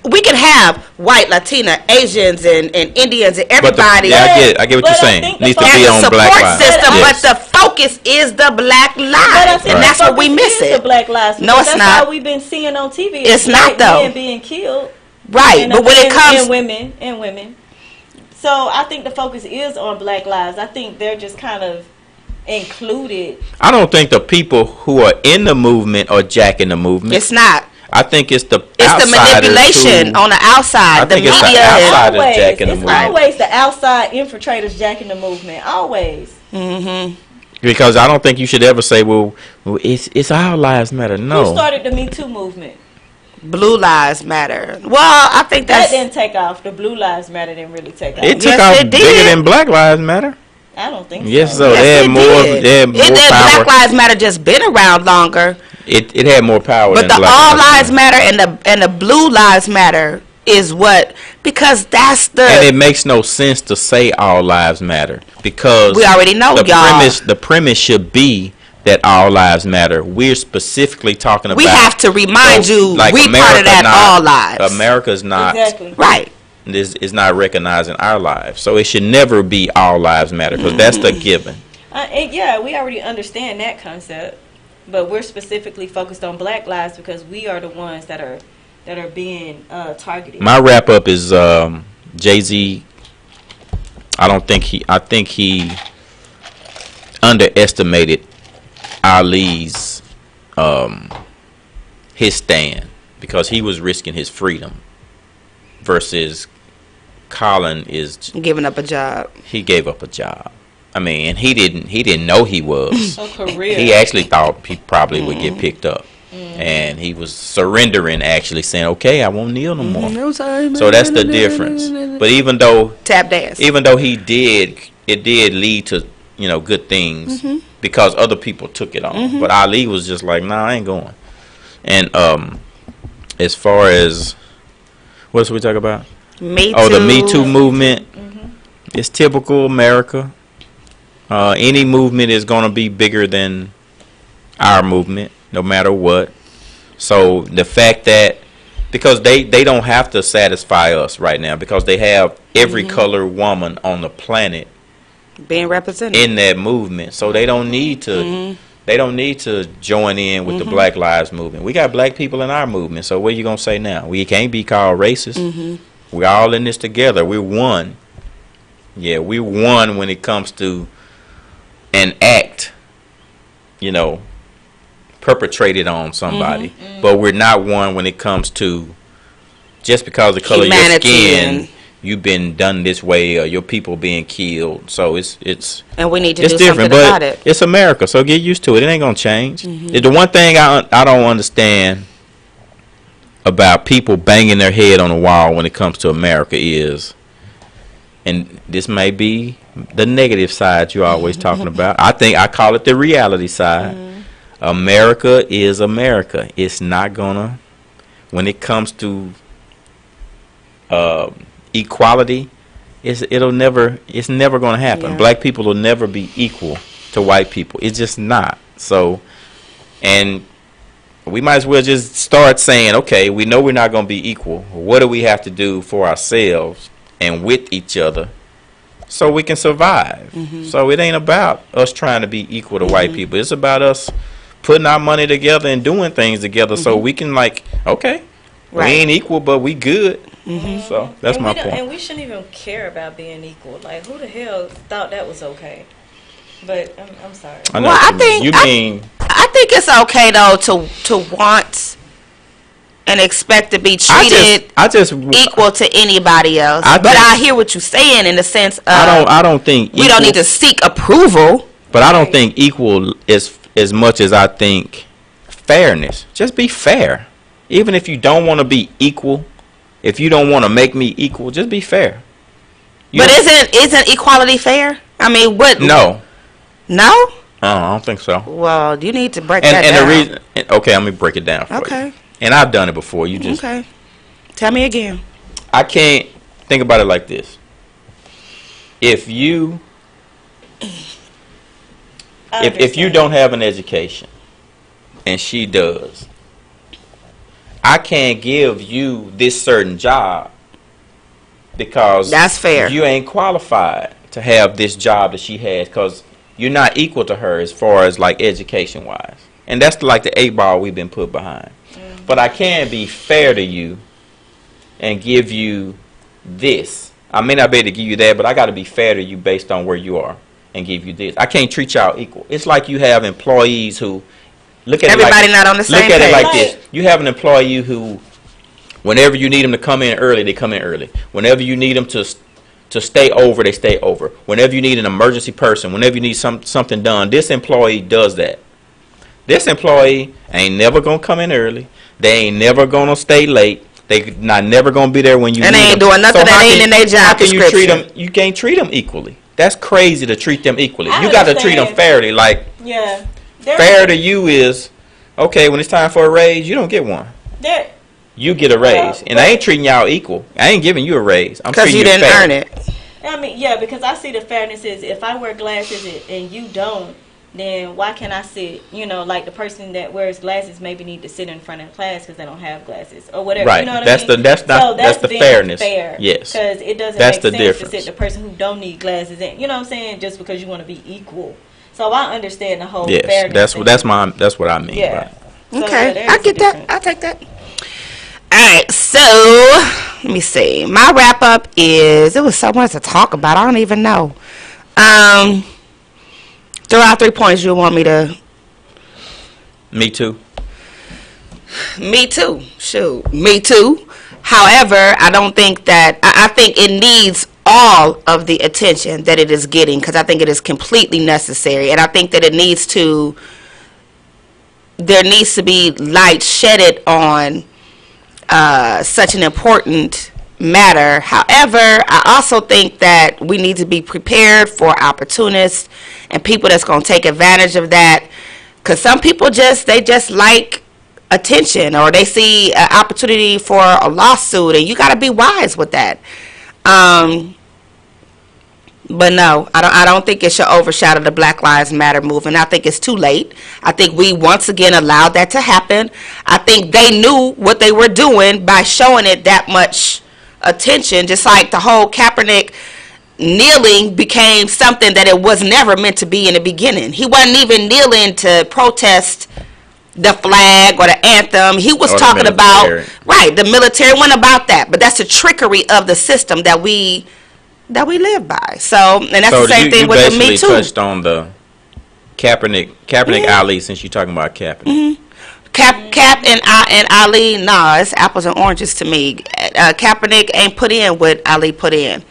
we can have white, Latina, Asians, and Indians, and everybody. I get what you're saying. Needs to be as a on black support lives. system, Yes. but the focus is the black But I lives. think And that's the what we focus miss is it. The black lives. No, because it's that's not. all we've been seeing on TV. It's not, white though. Men being killed. Right, but when it comes... and women. So I think the focus is on black lives. I think they're just kind of included. I don't think the people who are in the movement are jacking the movement. It's not. I think it's the It's the outsiders manipulation who- on the outside. I The think it's the media. outside- Always, jacking the it's movement. always the outside infiltrators jacking the movement. Always. Because I don't think you should ever say, "Well, it's our lives matter." No. Who started the Me Too movement? Blue lives matter. Well, I think That that's... didn't take off. The Blue Lives Matter didn't really take off. It took Yes, off it bigger did. than Black Lives Matter. I don't think Yes, so. so they had it more. did. They had more It did. power. Black Lives Matter just been around longer. It had more power. But than the Black All Lives Matter. Matter and the Blue Lives Matter is what, because that's And it the... makes no sense to say all lives matter because We already know, y'all. The premise should be that all lives matter. We're specifically talking about. We have to remind you, like we part of that all lives. America's not. Exactly. Right. Is not recognizing our lives, so it should never be all lives matter because that's the given. And yeah, we already understand that concept, but we're specifically focused on black lives because we are the ones that are being targeted. My wrap up is Jay-Z. I think he underestimated Ali's his stand because he was risking his freedom versus Colin is Giving up a job. he gave up a job. I mean, he didn't know he was. A career. He actually thought he probably would get picked up. And he was surrendering, actually saying, "Okay, I won't kneel no more." So that's the difference. But even though Tap dance. it did lead to good things because other people took it on. But Ali was just like, "Nah, I ain't going." And as far as what else we talk about? Me Oh, Too. the Me Too movement. It's typical America. Any movement is going to be bigger than our movement, no matter what. So the fact that, because they don't have to satisfy us right now, because they have every color woman on the planet being represented in that movement, so they don't need to. They don't need to join in with the Black Lives movement. We got black people in our movement, so what are you gonna say now? We can't be called racist. We're all in this together. We're one. Yeah, we're one when it comes to an act, you know, perpetrated on somebody. But we're not one when it comes to just because of the color of your skin, you've been done this way, or your people being killed. So it's and we need to it's do different, something but about it. it's America, so get used to it. It ain't gonna change. The one thing I don't understand about people banging their head on the wall when it comes to America is, and this may be the negative side you're always talking about. I call it the reality side. America is America. It's not gonna, when it comes to equality, it's never gonna happen. Black people will never be equal to white people. It's just not. So, and we might as well just start saying, okay, we know we're not gonna be equal. What do we have to do for ourselves and with each other so we can survive? So it ain't about us trying to be equal to white people. It's about us putting our money together and doing things together so we can, like, okay, we ain't equal, but we good. So that's my point. And we shouldn't even care about being equal. Like, who the hell thought that was okay? But I'm sorry. I know Well, what you mean. I think it's okay though to want and expect to be treated I just equal to anybody else. But I hear what you're saying in the sense of I don't think we don't need to seek approval. But I don't think equal is as much as I think fairness. Just be fair. Even if you don't want to be equal, if you don't want to make me equal, just be fair. But isn't equality fair? I mean, what? No. No? I don't think so. Well, you need to break that down. And the reason, okay, let me break it down for you. Okay. And I've done it before. You just okay. Tell me again. I can't think about it like this. If you don't have an education and she does, I can't give you this certain job because that's fair. You ain't qualified to have this job that she has because you're not equal to her as far as like education wise. And that's like the 8-ball we've been put behind. But I can be fair to you and give you this. I may not be able to give you that, but I got to be fair to you based on where you are and give you this. I can't treat y'all equal. It's like you have employees who look at everybody it like, not on the same page. Look at it like this. You have an employee who, whenever you need them to come in early, they come in early. Whenever you need them to stay over, they stay over. Whenever you need an emergency person, whenever you need something done, this employee does that. This employee ain't never gonna come in early. They ain't never gonna stay late. They not never gonna be there when you need them. And they ain't doing nothing that ain't in their job description. You treat them? You can't treat them equally. That's crazy to treat them equally. You got to treat them fairly. Like, fair to you is, okay, when it's time for a raise, you don't get one. You get a raise. And I ain't treating y'all equal. I ain't giving you a raise. I'm treating you fair. Because you didn't earn it. I mean, yeah, because I see the fairness is if I wear glasses and you don't, then why can't I sit, you know, like the person that wears glasses maybe need to sit in front of class because they don't have glasses or whatever. Right. You know what that's I mean? That's the fairness. Fair. Yes. Because it doesn't that's make the sense difference. to sit the person who don't need glasses in. You know what I'm saying? Just because you want to be equal. So I understand the whole fairness. That's what I mean. Yeah. Right. Okay. I get that. I'll take that. All right. So let me see. My wrap up is it was so much to talk about. I don't even know. Throw out 3 points you want me to. Me too. Me too. Shoot. Me too. However, I don't think that. I think it needs all of the attention that it is getting because I think it is completely necessary, and I think that there needs to be light shedded on such an important matter. However, I also think that we need to be prepared for opportunists and people that's going to take advantage of that, because some people just like attention, or they see an opportunity for a lawsuit, and you got to be wise with that. But no, I don't think it should overshadow the Black Lives Matter movement. I think it's too late. I think we once again allowed that to happen. I think they knew what they were doing by showing it that much attention, just like the whole Kaepernick kneeling became something that it was never meant to be in the beginning. He wasn't even kneeling to protest the flag or the anthem. He was talking about, right, the military. Wasn't about that. But that's the trickery of the system that we live by. So, and that's the same thing with the Me Too. So you touched on the Kaepernick Ali, since you're talking about Kaepernick. Cap and Ali, nah, it's apples and oranges to me. Kaepernick ain't put in what Ali put in.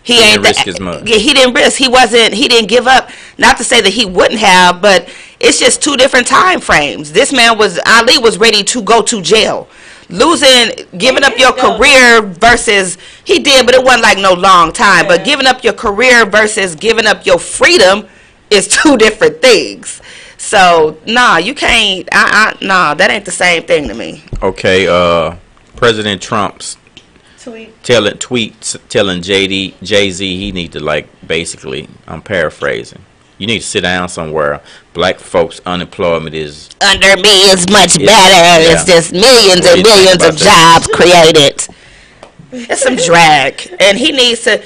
He ain't risk as much. Yeah, he didn't risk. He didn't give up. Not to say that he wouldn't have, but it's just two different time frames. This man Ali was ready to go to jail. Giving up your career versus, he did, but it wasn't like no long time. Yeah. But giving up your career versus giving up your freedom is two different things. So, nah, you can't, nah, that ain't the same thing to me. Okay, President Trump's telling Jay-Z he need to, like, basically, I'm paraphrasing, you need to sit down somewhere. Black folks' unemployment is under me is much better. Yeah. It's just millions and millions of jobs created. It's some drag, and he needs to.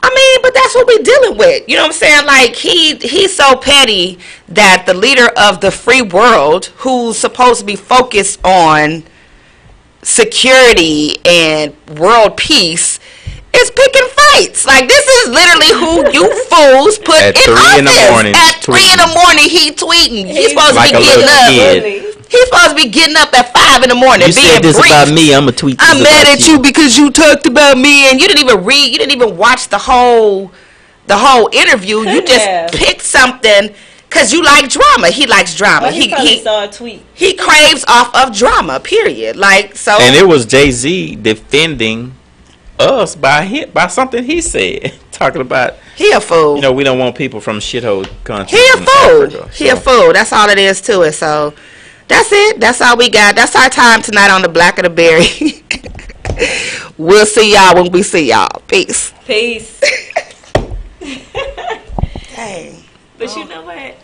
I mean, but that's what we're dealing with. You know what I'm saying? Like he's so petty that the leader of the free world, who's supposed to be focused on security and world peace, is picking fights. Like, this is literally who you fools put in office. At 3 in the morning, he tweeting. He's supposed to be getting up. He's supposed to be getting up at 5 in the morning. You said this about me, I'm a tweet. I'm mad at you because you talked about me, and you didn't even read. You didn't even watch the whole interview. You just picked something because you like drama. He likes drama. Well, he saw a tweet. He craves off of drama. Period. Like, so. And it was Jay-Z defending us by something he said, talking about he a fool. You know, we don't want people from shithole countries. He a fool. Africa, he a fool. That's all it is to it. So that's it. That's all we got. That's our time tonight on the Black of the Berry. We'll see y'all when we see y'all. Peace. Peace. Dang. But you know what?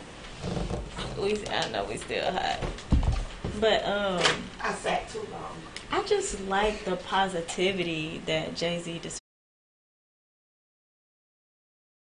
I know we still hot. But I sat too long. I just like the positivity that Jay-Z